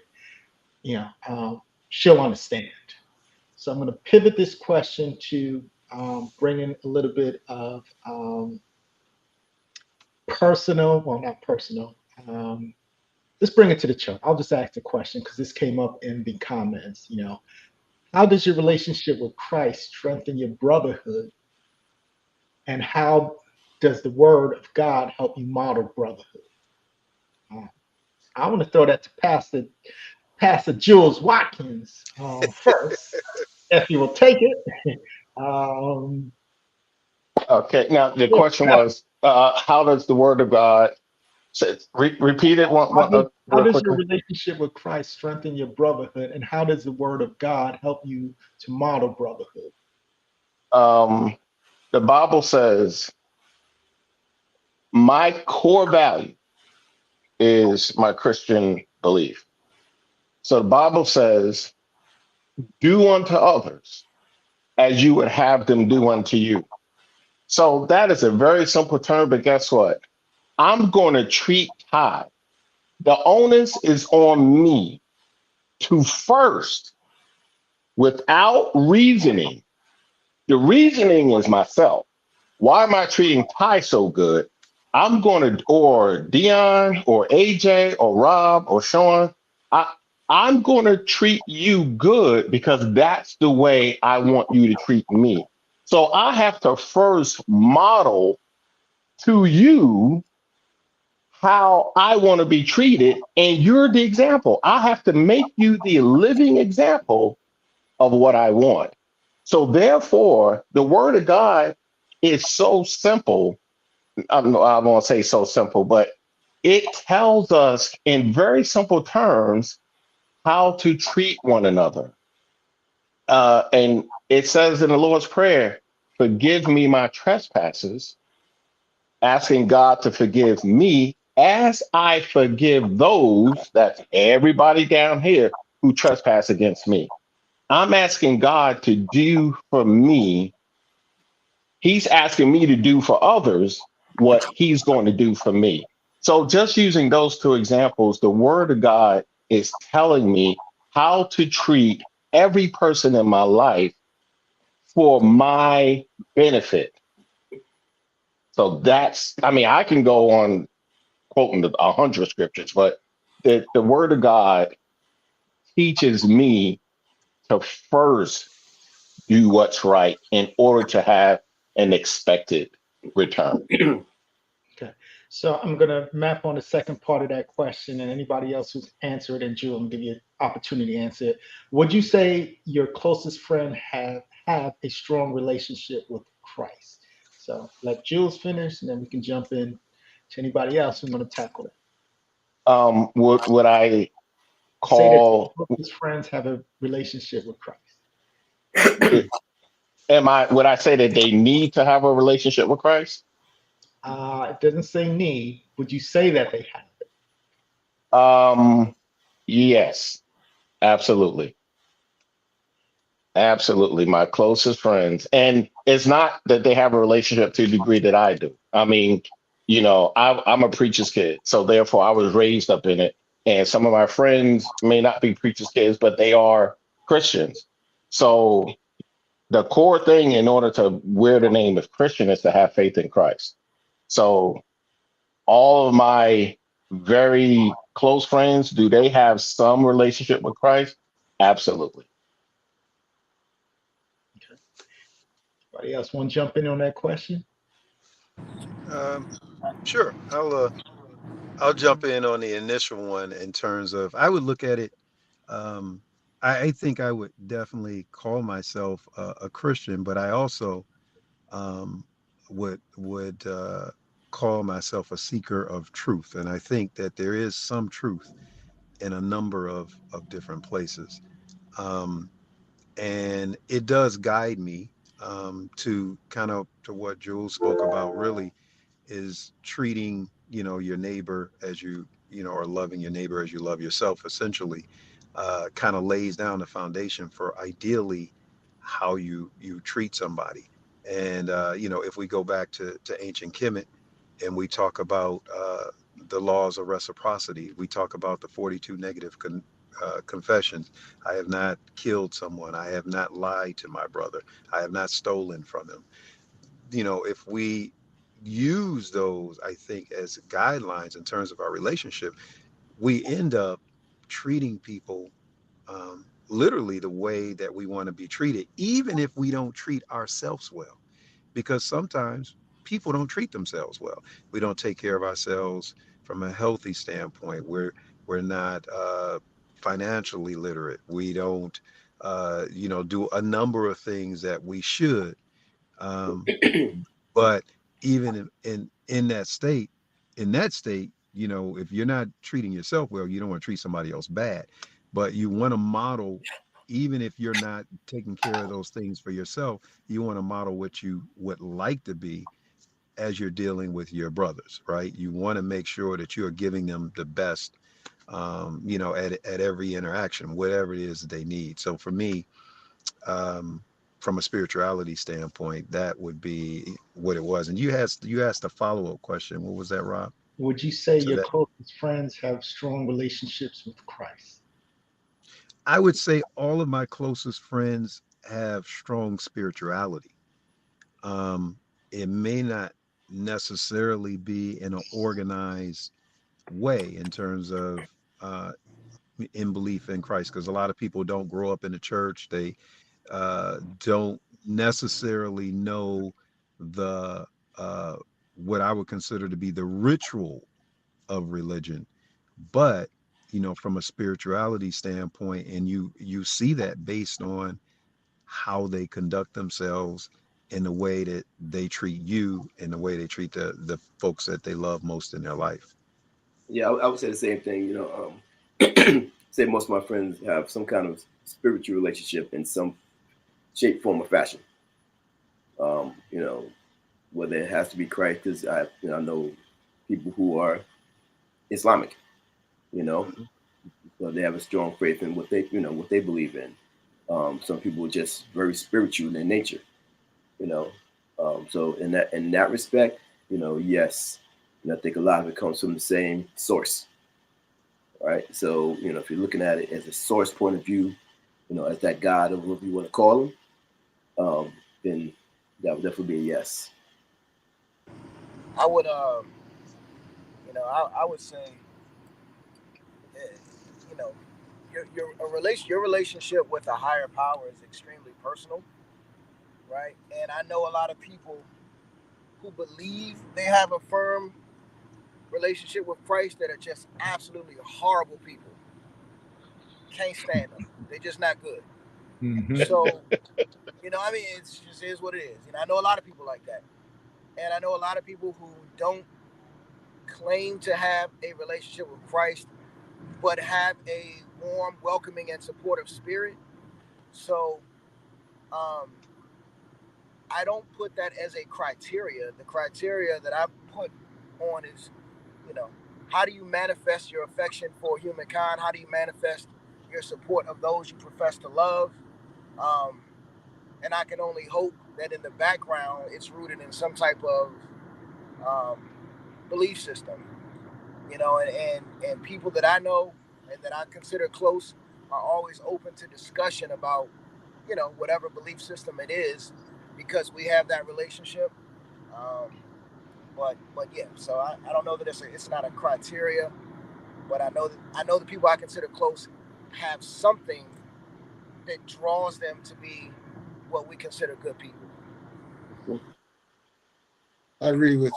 she'll understand. So I'm going to pivot this question to bring in a little bit of personal, well, not personal. Let's bring it to the church. I'll just ask the question because this came up in the comments. How does your relationship with Christ strengthen your brotherhood? And how does the word of God help you model brotherhood? I want to throw that to Pastor Jules Watkins first, if you will take it. Okay. Now the question was, how does the Word of God? Repeat it How real does your quickly. relationship with Christ strengthen your brotherhood, and how does the Word of God help you to model brotherhood? The Bible says, my core value is my Christian belief. So the Bible says, do unto others as you would have them do unto you. So that is a very simple term, but guess what? I'm going to treat tithe. The onus is on me to first, without reasoning, the reasoning is myself. Why am I treating Ty so good? I'm going to, or Dion, or AJ, or Rob, or Sean, I'm going to treat you good because that's the way I want you to treat me. So I have to first model to you how I want to be treated, and you're the example. I have to make you the living example of what I want. So therefore, the word of God is so simple. I won't say so simple, but it tells us in very simple terms how to treat one another. And it says in the Lord's Prayer, forgive me my trespasses, asking God to forgive me as I forgive those, that's everybody down here, who trespass against me. I'm asking God to do for me. He's asking me to do for others what he's going to do for me. So just using those two examples, the word of God is telling me how to treat every person in my life for my benefit. So I can go on quoting 100 scriptures, but the word of God teaches me to first do what's right in order to have an expected return. Okay. So I'm going to map on the second part of that question, and anybody else who's answered, and Jewel, I'm going to give you an opportunity to answer it. Would you say your closest friend have a strong relationship with Christ? So let Jules finish, and then we can jump in to anybody else who want to tackle it. Would I Say that call? your closest friends have a relationship with Christ. Would I say that they need to have a relationship with Christ? It doesn't say need. Would you say that they have it? Yes, absolutely. Absolutely. My closest friends. And it's not that they have a relationship to the degree that I do. I mean, I'm a preacher's kid. So therefore I was raised up in it. And some of my friends may not be preacher's kids, but they are Christians. So the core thing in order to wear the name of Christian is to have faith in Christ. So all of my very close friends, do they have some relationship with Christ? Absolutely. Anybody else want to jump in on that question? Sure. I'll jump in on the initial one in terms of I would look at it. Um, I think I would definitely call myself a Christian, but I also um, would call myself a seeker of truth, and I think that there is some truth in a number of different places, um, and it does guide me to kind of to what Jules spoke about. Really, is treating your neighbor as or loving your neighbor as you love yourself. Essentially, kind of lays down the foundation for ideally how you treat somebody. And if we go back to ancient Kemet and we talk about the laws of reciprocity, we talk about the 42 negative confessions. I have not killed someone. I have not lied to my brother. I have not stolen from him. If we use those, I think, as guidelines in terms of our relationship, we end up treating people literally the way that we want to be treated, even if we don't treat ourselves well. Because sometimes people don't treat themselves well. We don't take care of ourselves from a healthy standpoint. We're not financially literate. We don't, do a number of things that we should. Um, but even in that state, if you're not treating yourself well, you don't want to treat somebody else bad. But you want to model, even if you're not taking care of those things for yourself, you want to model what you would like to be as you're dealing with your brothers, right? You want to make sure that you are giving them the best, at every interaction, whatever it is that they need. So for me, um, from a spirituality standpoint, that would be what it was. And you asked a follow-up question. What was that, Rob? Would you say To your that, closest friends have strong relationships with Christ? I would say all of my closest friends have strong spirituality. It may not necessarily be in an organized way in terms of in belief in Christ, because a lot of people don't grow up in the church. They don't necessarily know the what I would consider to be the ritual of religion, but from a spirituality standpoint, and you see that based on how they conduct themselves in the way that they treat you and the way they treat the folks that they love most in their life. Yeah, I would say the same thing. Say most of my friends have some kind of spiritual relationship in some shape, form, or fashion. Um, you know, Whether it has to be Christ, because I know people who are Islamic. You know, Mhm. so they have a strong faith in what they believe in. Some people are just very spiritual in nature. You know, so in that respect, yes, I think a lot of it comes from the same source, right? So if you're looking at it as a source point of view, as that God or whatever you want to call him, then that would definitely be a yes. I would, I would say, eh, you know, your relationship with a higher power is extremely personal, right? And I know a lot of people who believe they have a firm relationship with Christ that are just absolutely horrible people. Can't stand them. They're just not good. Mm-hmm. So, I mean, it's just is what it is. I know a lot of people like that. And I know a lot of people who don't claim to have a relationship with Christ, but have a warm, welcoming, and supportive spirit. So, I don't put that as a criteria. The criteria that I put on is, how do you manifest your affection for humankind? How do you manifest your support of those you profess to love? And I can only hope that in the background, it's rooted in some type of belief system, and people that I know and that I consider close are always open to discussion about, whatever belief system it is, because we have that relationship. But yeah, so I don't know that it's not a criteria, but I know the people I consider close have something that draws them to be what we consider good people. I agree with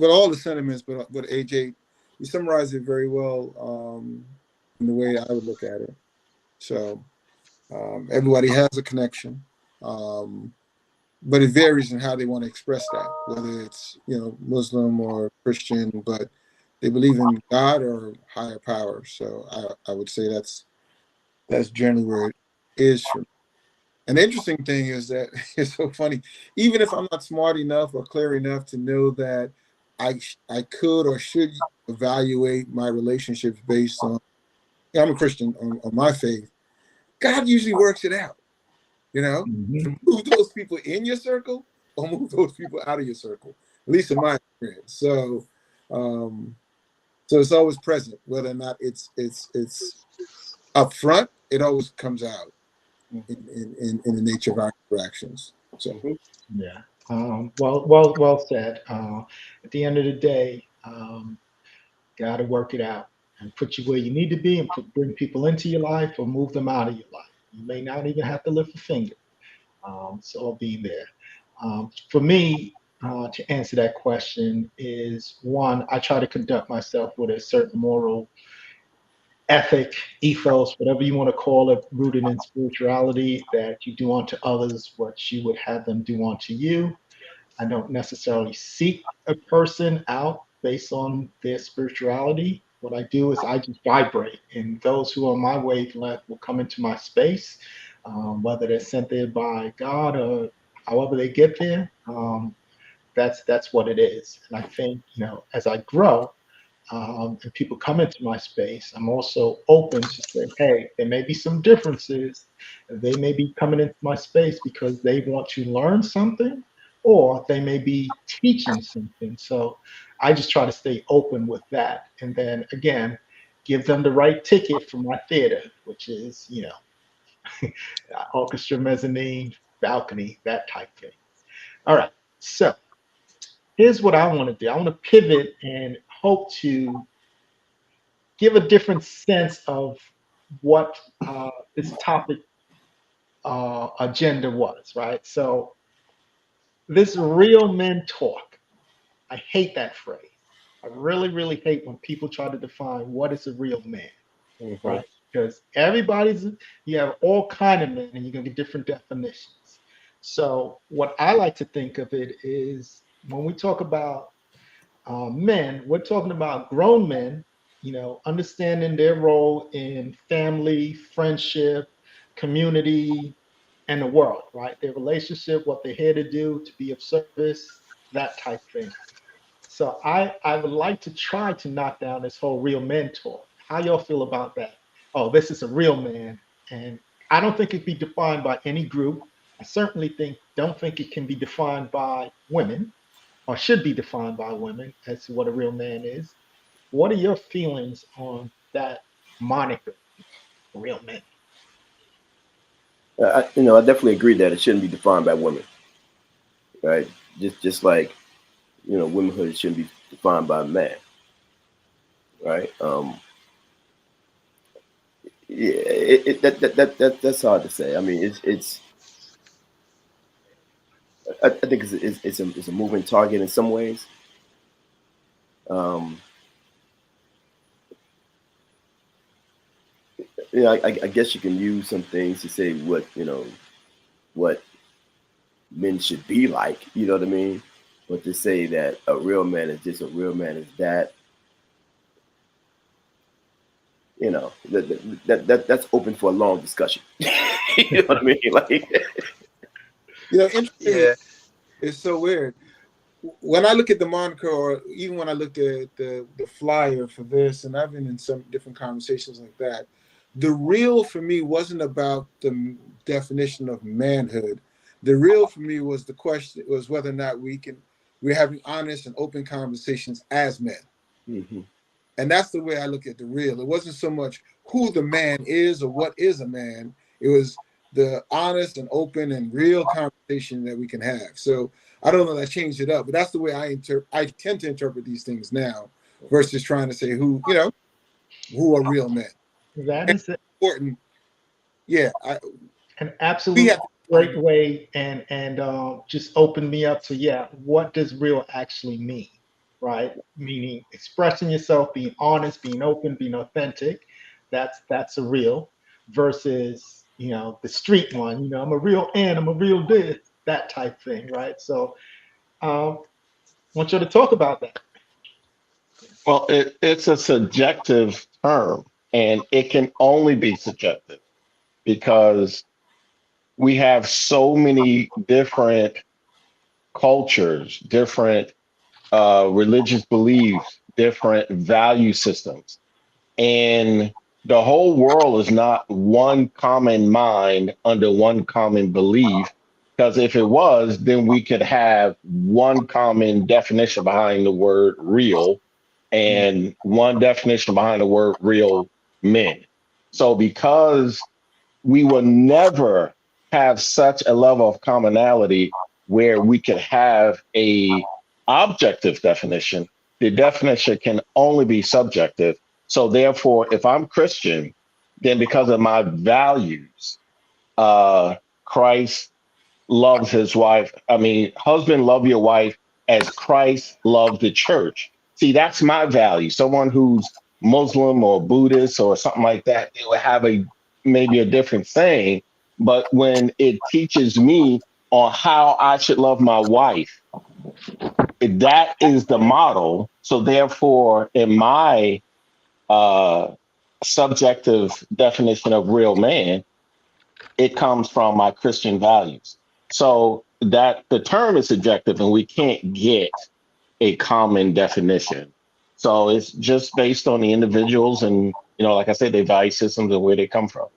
all the sentiments, but AJ, you summarized it very well in the way I would look at it. So everybody has a connection, but it varies in how they want to express that, whether it's Muslim or Christian, but they believe in God or higher power. So I would say that's generally where it is for me. And the interesting thing is that it's so funny. Even if I'm not smart enough or clear enough to know that I could or should evaluate my relationships based on, I'm a Christian on my faith, God usually works it out, Mm-hmm. to move those people in your circle or move those people out of your circle, at least in my experience. So, so it's always present, whether or not it's up front, it always comes out in the nature of our interactions. So Yeah. Well said. At the end of the day, got to work it out and put you where you need to be and bring people into your life or move them out of your life. You may not even have to lift a finger. So I'll be there. For me, to answer that question is one, I try to conduct myself with a certain moral ethic, ethos, whatever you want to call it, rooted in spirituality, that you do unto others what you would have them do unto you. I don't necessarily seek a person out based on their spirituality. What I do is I just vibrate, and those who are my wavelength will come into my space, whether they're sent there by God or however they get there. That's what it is. And I think as I grow, and people come into my space, I'm also open to say, hey, there may be some differences. They may be coming into my space because they want to learn something, or they may be teaching something. So I just try to stay open with that. And then again, give them the right ticket for my theater, which is, orchestra, mezzanine, balcony, that type thing. All right. So here's what I want to do. I want to pivot and hope to give a different sense of what this topic agenda was, right? So this real men talk. I hate that phrase. I really, really hate when people try to define what is a real man, right? Because you have all kind of men and you're going to get different definitions. So what I like to think of it is when we talk about men, we're talking about grown men, understanding their role in family, friendship, community, and the world, right? Their relationship, what they're here to do, to be of service, that type thing. So I would like to try to knock down this whole real men talk. How y'all feel about that? Oh, this is a real man. And I don't think it can be defined by any group. I certainly don't think it can be defined by women or should be defined by women as to what a real man is. What are your feelings on that moniker, real men? I definitely agree that it shouldn't be defined by women, right? Just like, womanhood shouldn't be defined by a man, right? That's hard to say. I mean, I think it's a moving target in some ways. Um, yeah, I guess you can use some things to say what men should be like. You know what I mean? But to say that a real man is this, a real man is that, that's open for a long discussion. You know what I mean? Like, Interesting. Yeah. It's so weird. When I look at the moniker, or even when I look at the flyer for this, and I've been in some different conversations like that, the real for me wasn't about the definition of manhood. The real for me was the question was whether or not we're having honest and open conversations as men. mm-hmm. And that's the way I look at the real. It wasn't so much who the man is or what is a man. It was the honest and open and real conversation that we can have. So I don't know that I changed it up, but that's the way I tend to interpret these things now versus trying to say who are real men. That is Important. Yeah. an absolute great way and just opened me up to what does real actually mean, right? Meaning expressing yourself, being honest, being open, being authentic. That's a real versus the street one. I'm a real I'm a real this, that type thing, right? So I want you to talk about that. Well, it's a subjective term, and it can only be subjective because we have so many different cultures, different religious beliefs, different value systems. And the whole world is not one common mind under one common belief. Because if it was, then we could have one common definition behind the word real and one definition behind the word real men. So because we will never have such a level of commonality where we could have a objective definition, the definition can only be subjective. So therefore, if I'm Christian, then because of my values, Christ loves his wife. I mean, husband, love your wife as Christ loved the church. See, that's my value. Someone who's Muslim or Buddhist or something like that, they will have maybe a different saying. But when it teaches me on how I should love my wife, that is the model. So therefore, in my subjective definition of real man, it comes from my Christian values. So that the term is subjective and we can't get a common definition. So it's just based on the individuals and, like I said, their value systems and where they come from.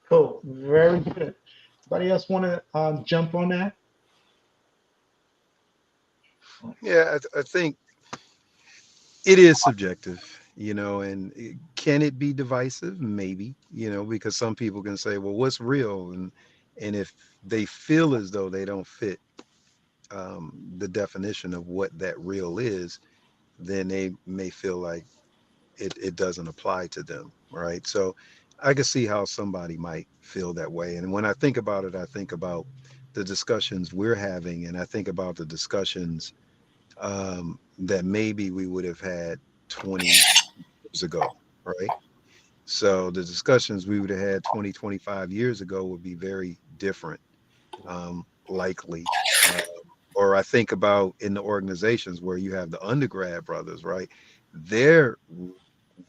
Cool. Very good. Anybody else want to jump on that? Yeah, I think it is subjective, and can it be divisive? Maybe, because some people can say, well, what's real? And if they feel as though they don't fit the definition of what that real is, then they may feel like it doesn't apply to them, right? So I can see how somebody might feel that way. And when I think about it, I think about the discussions we're having, and I think about the discussions that maybe we would have had 20 years ago, right? So the discussions we would have had 20, 25 years ago would be very different, likely. Or I think about in the organizations where you have the undergrad brothers, right? Their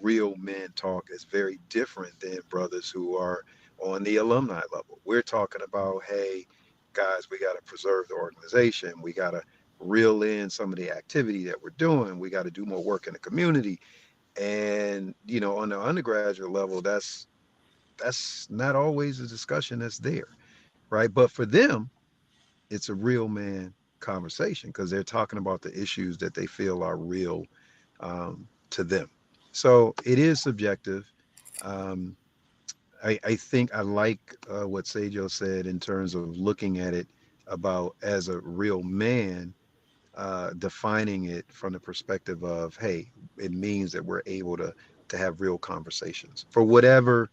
real men talk is very different than brothers who are on the alumni level. We're talking about, hey, guys, we got to preserve the organization. We got to reel in some of the activity that we're doing. We got to do more work in the community. And, on the undergraduate level, that's not always a discussion that's there, right? But for them, it's a real man conversation because they're talking about the issues that they feel are real to them. So it is subjective. Um, I think I like what Sejo said in terms of looking at it about as a real man, defining it from the perspective of, hey, it means that we're able to have real conversations for whatever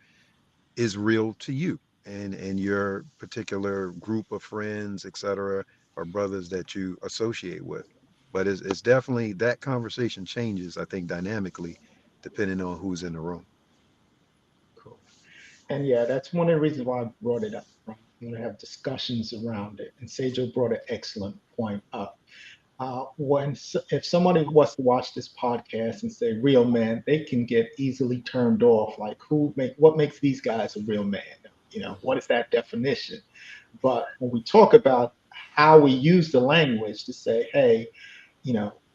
is real to you and your particular group of friends, etc., or brothers that you associate with. But it's definitely that conversation changes, I think, dynamically, depending on who's in the room. Cool. And yeah, that's one of the reasons why I brought it up. Right? I want to have discussions around it. And Sejo brought an excellent point up. If somebody wants to watch this podcast and say real man, they can get easily turned off. Like what makes these guys a real man? What is that definition? But when we talk about how we use the language to say, hey,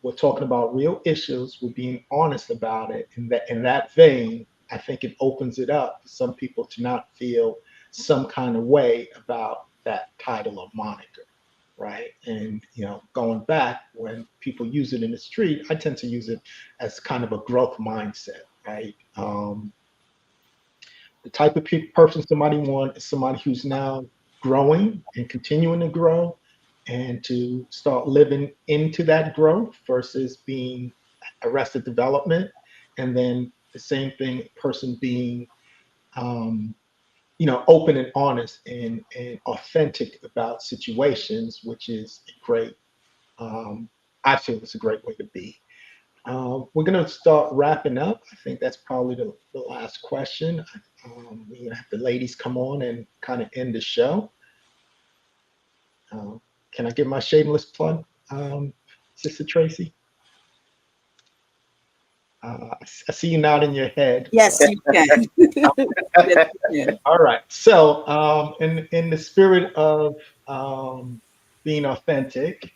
we're talking about real issues, we're being honest about it. In that vein, I think it opens it up for some people to not feel some kind of way about that title or moniker. Right. And, going back, when people use it in the street, I tend to use it as kind of a growth mindset. Right. The type of person somebody wants is somebody who's now growing and continuing to grow and to start living into that growth versus being arrested development. And then the same thing, person being, open and honest and authentic about situations, which is great. I feel it's a great way to be. We're going to start wrapping up. I think that's probably the last question. We're going to have the ladies come on and kind of end the show. Can I give my shameless plug, Sister Tracy? I see you nodding your head. Yes, you can. Yes, you can. All right. So, in the spirit of being authentic,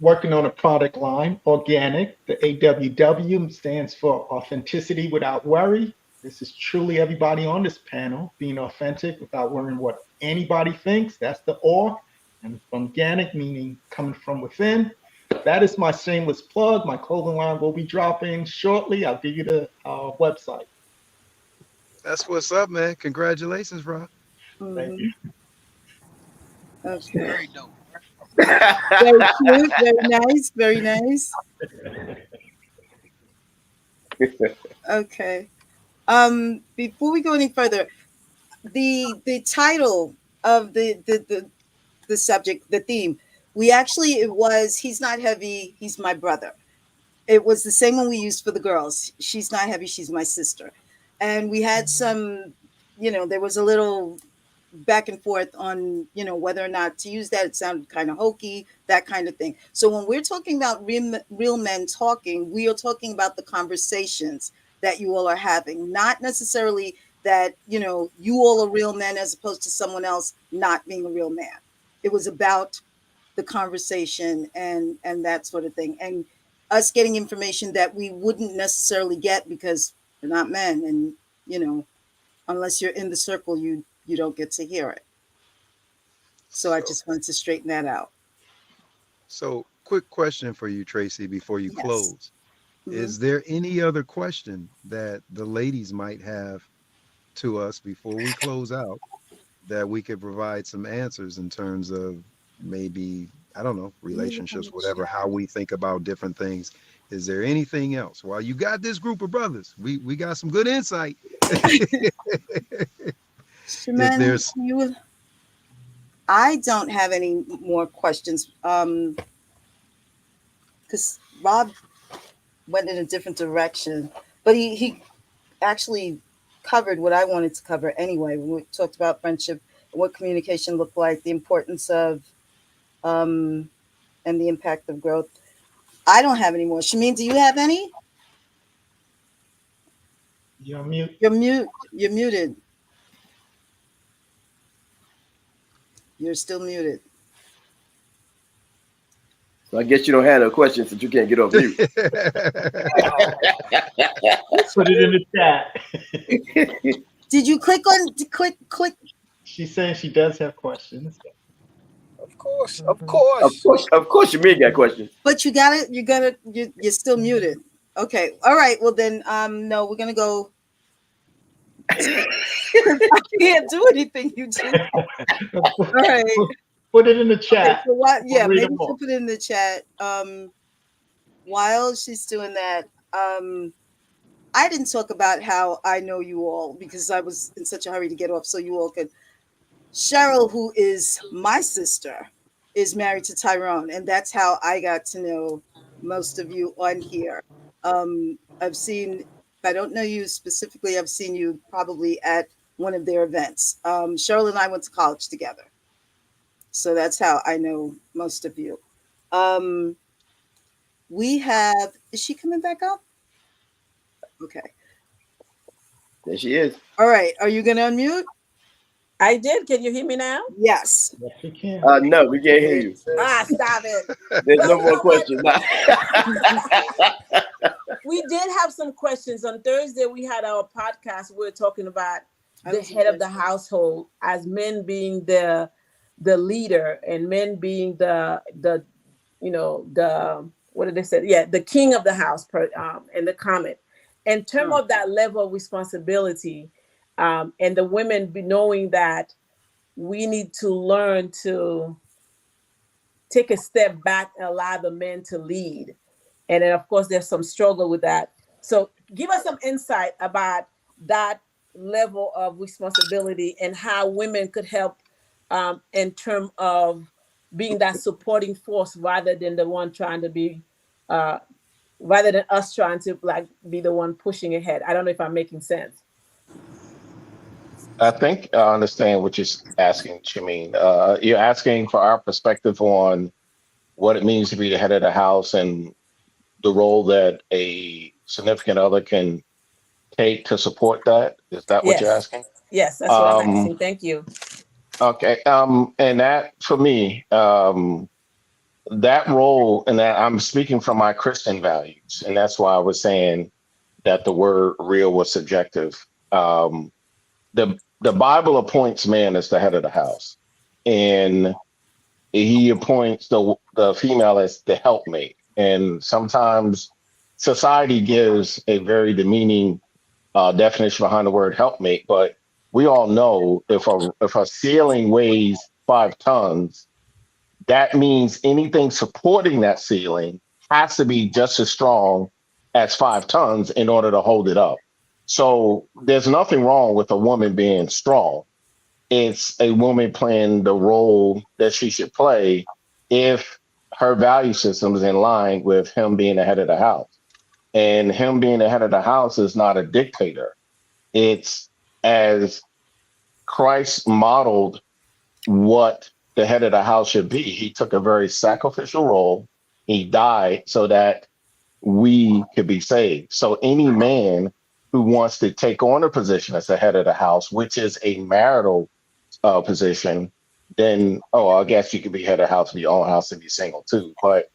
working on a product line, organic. The AWW stands for authenticity without worry. This is truly everybody on this panel being authentic without worrying what anybody thinks. That's the or. And organic meaning coming from within. That is my shameless plug. My clothing line will be dropping shortly. I'll give you the website. That's what's up, man. Congratulations, bro. Thank you. Okay. Very dope. Very cute. Very nice. Very nice. Okay. Before we go any further, the title of the subject, the theme, it was He's Not Heavy, He's My Brother. It was the same one we used for the girls. She's not heavy, she's my sister. And we had some, there was a little back and forth on, whether or not to use that. It sounded kind of hokey, that kind of thing. So when we're talking about real men talking, we are talking about the conversations that you all are having, not necessarily that, you all are real men as opposed to someone else not being a real man. It was about the conversation and that sort of thing. And us getting information that we wouldn't necessarily get because we're not men. And, unless you're in the circle, you don't get to hear it. So I just wanted to straighten that out. So, quick question for you, Tracy, before you Yes. close. Mhm. Is there any other question that the ladies might have to us before we close out that we could provide some answers in terms of maybe, I don't know, relationships, whatever, how we think about different things? Is there anything else? Well, you got this group of brothers. We got some good insight. Shaman, there's- I don't have any more questions because Rob went in a different direction, but he actually covered what I wanted to cover anyway. We talked about friendship, what communication looked like, the importance of and the impact of growth. I don't have any more. Shamin, do you have any? You're on mute. You're muted. You're still muted. So I guess you don't have no questions since you can't get off mute. Put it in the chat. Did you click? She's saying she does have questions. Of course. Of course, you mean got questions. But you're still muted. Okay. All right. Well then, no, we're gonna go. I can't do anything. You do. All right. Put it in the chat. Okay, so We'll read maybe them all. she'll put it in the chat. While she's doing that, I didn't talk about how I know you all because I was in such a hurry to get off so you all could. Cheryl, who is my sister, is married to Tyrone, and that's how I got to know most of you on here. I've seen, I don't know you specifically, I've seen you probably at one of their events. Cheryl and I went to college together. So that's how I know most of you. We have, is she coming back up? Okay. There she is. All right. Are you going to unmute? I did. Can you hear me now? Yes. Yes, we can. No, we can't hear you. Stop it. There's Well, no you more know what? questions. We did have some questions. On Thursday, we had our podcast. We were talking about the head of the household, as men being the leader and men being the what did they say? Yeah, the king of the house in the comment. In terms of that level of responsibility, and the women knowing that we need to learn to take a step back and allow the men to lead. And then, of course, there's some struggle with that. So give us some insight about that level of responsibility and how women could help in terms of being that supporting force rather than the one trying to be, rather than us trying to like be the one pushing ahead. I don't know if I'm making sense. I think I understand what you're asking, Shameen. You're asking for our perspective on what it means to be the head of the house and the role that a significant other can take to support that. Is that what you're asking? Yes, that's what I'm asking. Thank you. Okay. And that for me, that role, and that I'm speaking from my Christian values, and that's why I was saying that the word real was subjective. The Bible appoints man as the head of the house, and he appoints the female as the helpmate. And sometimes society gives a very demeaning definition behind the word helpmate, but we all know if a ceiling weighs 5 tons, that means anything supporting that ceiling has to be just as strong as 5 tons in order to hold it up. So there's nothing wrong with a woman being strong. It's a woman playing the role that she should play if her value system is in line with him being the head of the house. And him being the head of the house is not a dictator. It's as Christ modeled what the head of the house should be. He took a very sacrificial role. He died so that we could be saved. So any man who wants to take on a position as the head of the house, which is a marital position, then, I guess you could be head of house in your own house and be single too. But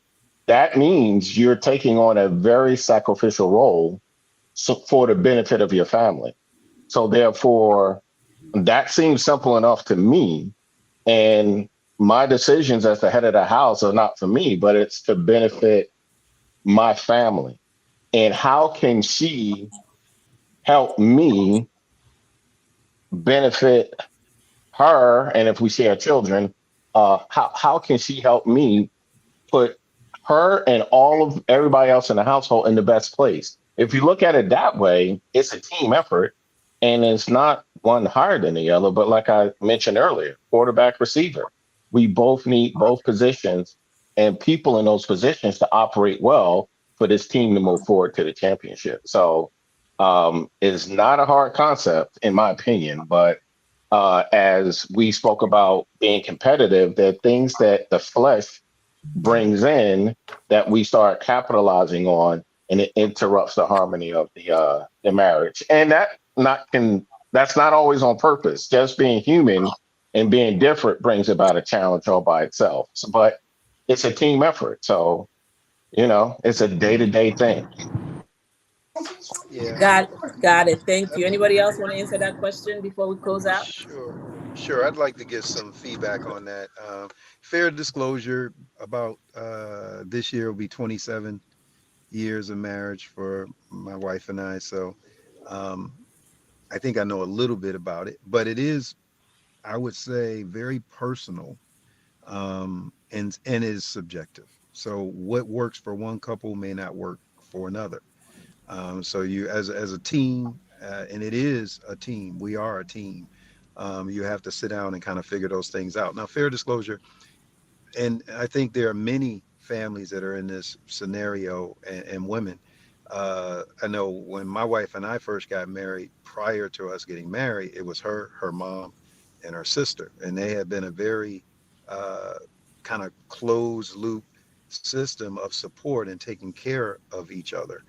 that means you're taking on a very sacrificial role for the benefit of your family. So therefore, that seems simple enough to me. And my decisions as the head of the house are not for me, but it's to benefit my family. And how can she help me benefit her? And if we share children, how can she help me put her and all of everybody else in the household in the best place? If you look at it that way, it's a team effort, and it's not one higher than the other. But like I mentioned earlier, quarterback, receiver, we both need both positions and people in those positions to operate well for this team to move forward to the championship. So it's not a hard concept, in my opinion, but as we spoke about being competitive, there are things that the flesh brings in that we start capitalizing on, and it interrupts the harmony of the marriage. And that's not always on purpose. Just being human and being different brings about a challenge all by itself. So, but it's a team effort. So, it's a day-to-day thing. Yeah. Got it. Thank you. Anybody else want to answer that question before we close out? Sure. I'd like to get some feedback on that. Fair disclosure, about this year will be 27 years of marriage for my wife and I. So I think I know a little bit about it, but it is, I would say, very personal, and is subjective. So what works for one couple may not work for another. So you, as a team, and it is a team, we are a team. You have to sit down and kind of figure those things out. Now, fair disclosure, and I think there are many families that are in this scenario, and women. I know when my wife and I first got married, prior to us getting married, it was her mom, and her sister, and they had been a very uh, kind of closed loop system of support and taking care of each other,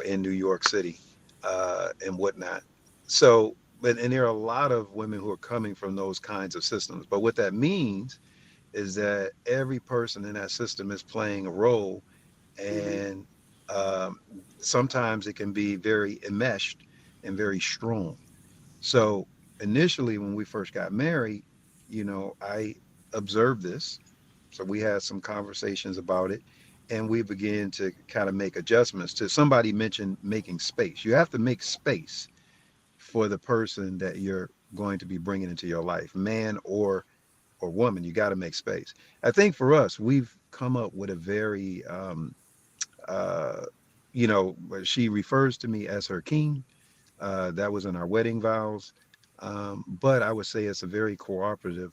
in New York City and whatnot. So, and there are a lot of women who are coming from those kinds of systems. But what that means is that every person in that system is playing a role, and um, sometimes it can be very enmeshed and very strong. So initially, when we first got married, I observed this. So we had some conversations about it, and we began to kind of make adjustments. To somebody mentioned making space. You have to make space for the person that you're going to be bringing into your life, man or woman. You got to make space. I think for us, we've come up with a very uh, she refers to me as her king. That was in our wedding vows. But I would say it's a very cooperative,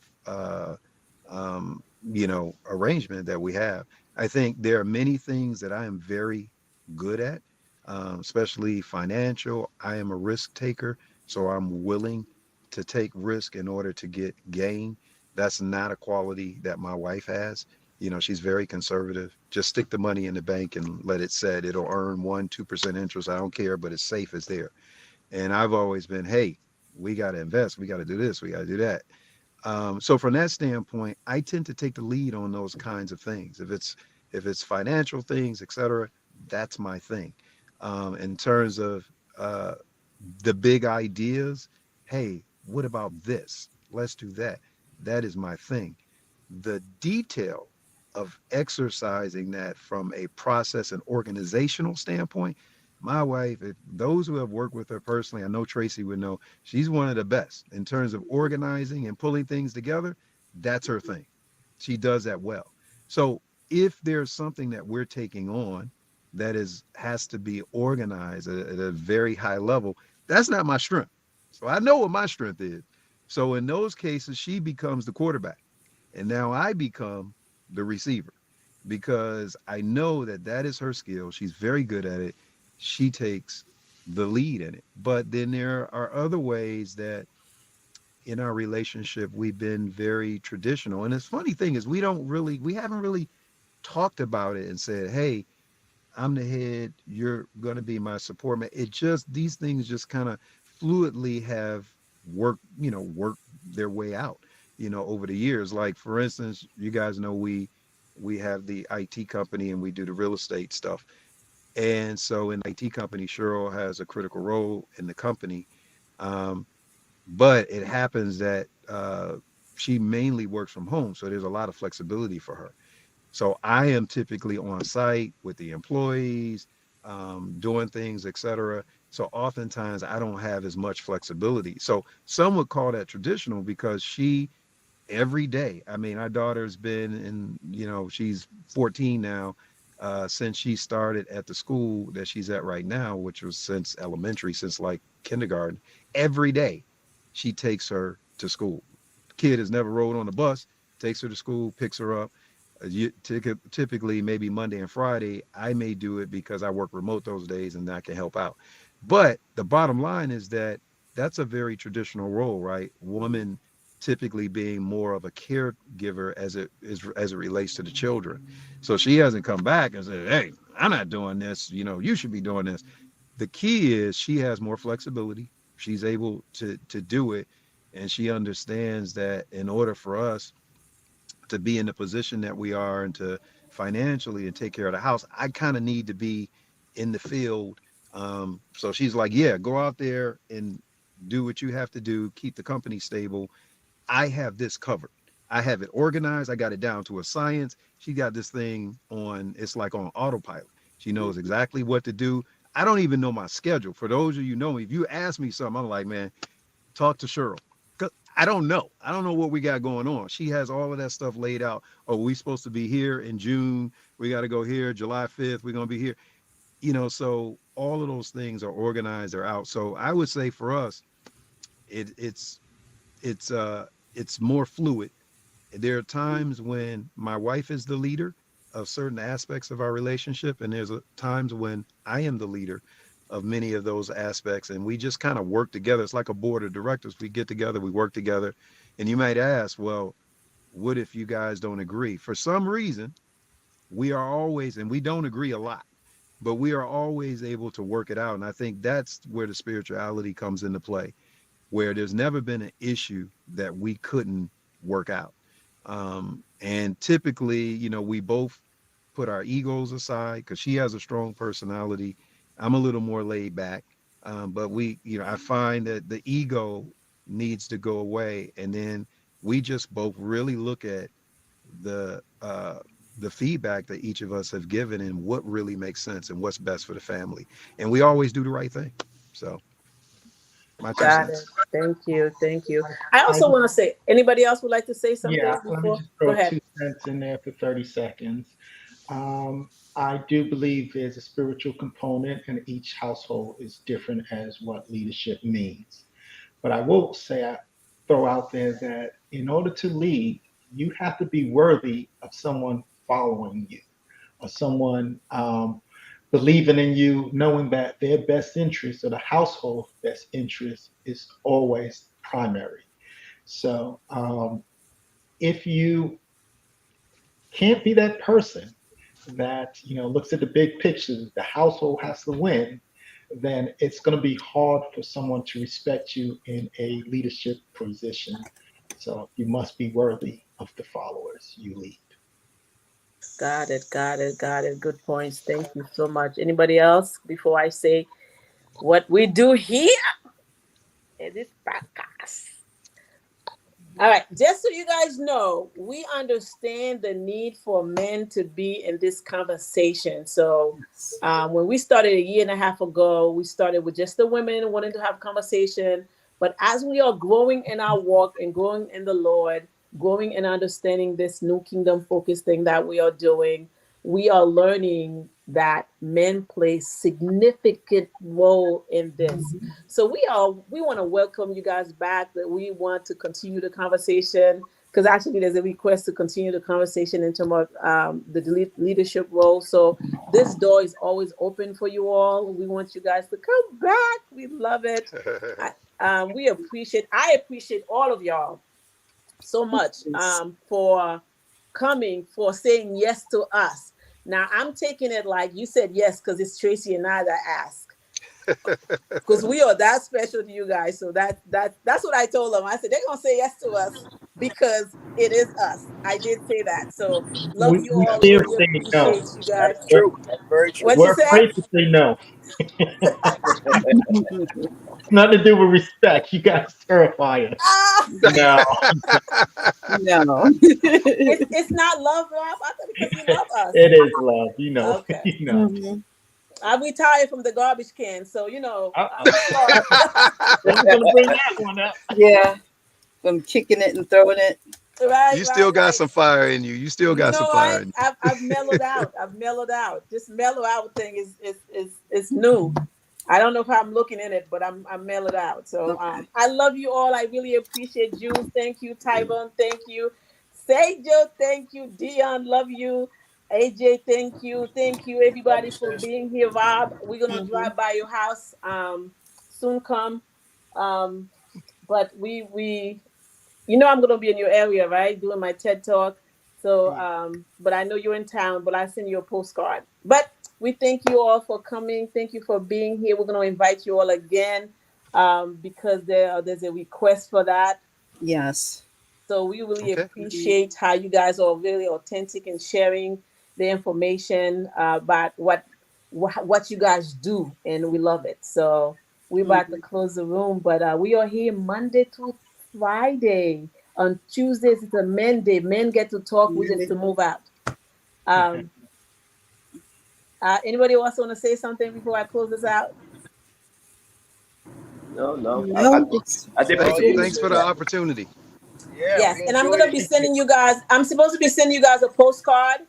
arrangement that we have. I think there are many things that I am very good at, especially financial. I am a risk taker, so I'm willing to take risk in order to get gain. That's not a quality that my wife has. She's very conservative. Just stick the money in the bank and let it set. It'll earn 1, 2% interest. I don't care, but it's safe, it's there. And I've always been, hey, we got to invest. We got to do this. We got to do that. So from that standpoint, I tend to take the lead on those kinds of things. If it's financial things, et cetera, that's my thing. In terms of uh, the big ideas, hey, what about this? Let's do that. That is my thing. The detail of exercising that from a process and organizational standpoint, my wife, those who have worked with her personally, I know Tracy would know, she's one of the best in terms of organizing and pulling things together. That's her thing. She does that well. So if there's something that we're taking on that has to be organized at a very high level, that's not my strength. So I know what my strength is. So in those cases, she becomes the quarterback, and now I become the receiver, because I know that that is her skill. She's very good at it. She takes the lead in it. But then there are other ways that in our relationship we've been very traditional. And the funny thing is we haven't really talked about it and said, hey, I'm the head, you're going to be my support man. These things just kind of fluidly have worked their way out, over the years. Like, for instance, you guys know we have the IT company and we do the real estate stuff. And so in the IT company, Cheryl has a critical role in the company. Um, but it happens that she mainly works from home. So there's a lot of flexibility for her. So I am typically on site with the employees, doing things, etc. So oftentimes I don't have as much flexibility. So some would call that traditional, because she every day. I mean, our daughter's been she's 14 now, since she started at the school that she's at right now, which was since elementary, since like kindergarten. Every day she takes her to school. Kid has never rode on a bus, takes her to school, picks her up. Typically, maybe Monday and Friday, I may do it because I work remote those days and I can help out. But the bottom line is that that's a very traditional role, right? Woman typically being more of a caregiver as it relates to the children. So she hasn't come back and said, hey, I'm not doing this, you should be doing this. The key is she has more flexibility. She's able to do it, and she understands that in order for us to be in the position that we are and to financially and take care of the house, I kind of need to be in the field. So she's like, yeah, go out there and do what you have to do, keep the company stable. I have this covered. I have it organized. I got it down to a science. She got this thing it's like on autopilot. She knows exactly what to do. I don't even know my schedule. For those of you who know me, if you ask me something, I'm like, man, talk to Cheryl. 'Cause I don't know. I don't know what we got going on. She has all of that stuff laid out. Oh, we supposed to be here in June. We got to go here July 5th. We're going to be here. So all of those things are organized, they're out. So I would say for us, it's more fluid. there are times when my wife is the leader of certain aspects of our relationship, and there's times when I am the leader of many of those aspects, and we just kind of work together. It's like a board of directors. We get together, we work together. And you might ask, well, what if you guys don't agree? For some reason, we are always, and we don't agree a lot, but we are always able to work it out. And I think that's where the spirituality comes into play, where there's never been an issue that we couldn't work out. And typically, you know, we both put our egos aside, because she has a strong personality. I'm a little more laid back. But we, you know, I find that the ego needs to go away. And then we just both really look at the feedback that each of us have given and what really makes sense and what's best for the family. And we always do the right thing. So my 2 Got it. cents. Thank you. Thank you. I also want to say, anybody else would like to say something? Yeah, let me before? just Go throw ahead. 2 cents in there for 30 seconds. I do believe there's a spiritual component, and each household is different as what leadership means. But I will say, I throw out there that in order to lead, you have to be worthy of someone following you, or someone believing in you, knowing that their best interest or the household's best interest is always primary. So if you can't be that person that, you know, looks at the big picture, the household has to win, then it's going to be hard for someone to respect you in a leadership position. So you must be worthy of the followers you lead. Got it. Got it. Got it. Good points. Thank you so much. Anybody else before I say what we do here in this podcast? All right. Just so you guys know, we understand the need for men to be in this conversation. So when we started a year and a half ago, we started with just the women wanting to have conversation. But as we are growing in our walk and growing in the Lord, growing and understanding this new kingdom focus thing that we are doing, we are learning that men play significant role in this. So we want to welcome you guys back, that we want to continue the conversation, because actually there's a request to continue the conversation in terms of the leadership role. So this door is always open for you all. We want you guys to come back. We love it. I appreciate all of y'all so much for coming, for saying yes to us. Now I'm taking it like you said yes because it's Tracy and I that ask, because we are that special to you guys. So that's what I told them. I said they're gonna say yes to us because it is us. I did say that. So love you all. Still Really say no. appreciate you guys. That's true. That's very true. What We're you said? afraid to say no. Nothing to do with respect. You guys terrify us. No. No. It's not love, Rob. I thought because you love us. It is love, you know. Okay. You know. Mhm. I retired from the garbage can, so you know. We're gonna bring that one up. Yeah. From kicking it and throwing it. Right, You still got some fire in you. You still got some fire in you. I've mellowed out. I've mellowed out. This mellow out thing is new. I don't know if I'm looking in it, but I'm mellowed out. So I love you all. I really appreciate you. Thank you, Tyvon. Thank you, Sejo. Thank you, Dion. Love you, AJ. Thank you. Thank you, everybody, for being here. Rob, we're gonna drive by your house soon. Come, but we. You know I'm gonna be in your area, right? Doing my TED talk. So, but I know you're in town. But I send you a postcard. But we thank you all for coming. Thank you for being here. We're gonna invite you all again because there's a request for that. Yes. So we really appreciate how you guys are really authentic in sharing the information about what you guys do, and we love it. So we're about to close the room, but we are here Monday to Friday. On Tuesdays, it's a men day. Men get to talk. We get to move out. Anybody else want to say something before I close this out? No. I thanks for the opportunity. Yeah, Yes, and I'm gonna be sending you guys. I'm supposed to be sending you guys a postcard,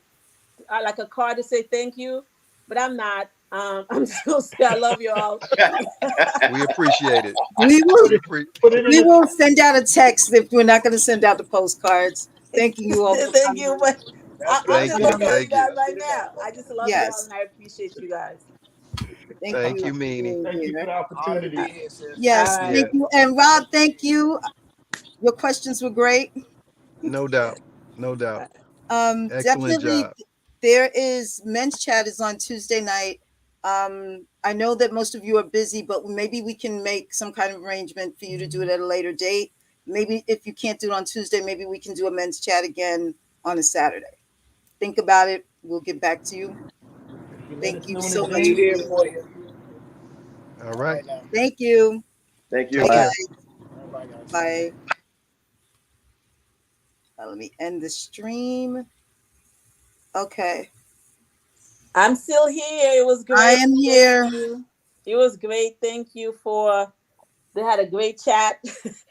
like a card to say thank you, but I'm not. I'm just gonna say I love you all. We appreciate it. We will send out a text if we're not going to send out the postcards. Thanking you all. For Thank coming. you, but I'm Thank just you. gonna tell you Thank you. guys right now. I just love y'all Yes. and I appreciate you guys. Thank Thank you you, for Meanie. being Thank you for here. the Honored to be opportunity. here, sis. Yes, All Yeah, thank you. And Rob, thank you. Your questions were great. no doubt. No doubt. Excellent Definitely job. there is men's chat is on Tuesday night. I know that most of you are busy, but maybe we can make some kind of arrangement for you to do it at a later date. Maybe if you can't do it on Tuesday, maybe we can do a men's chat again on a Saturday. Think about it. We'll get back to you. You let Thank us you know in so We'll much be for advance. here being for here. you. All All right. right now. Thank you. Thank you. Take Bye, care. guys. All right, bye, guys. Bye. Let me end the stream. Okay. I'm still here. It was great. I am Thank here. you. It was great. Thank you for. They had a great chat.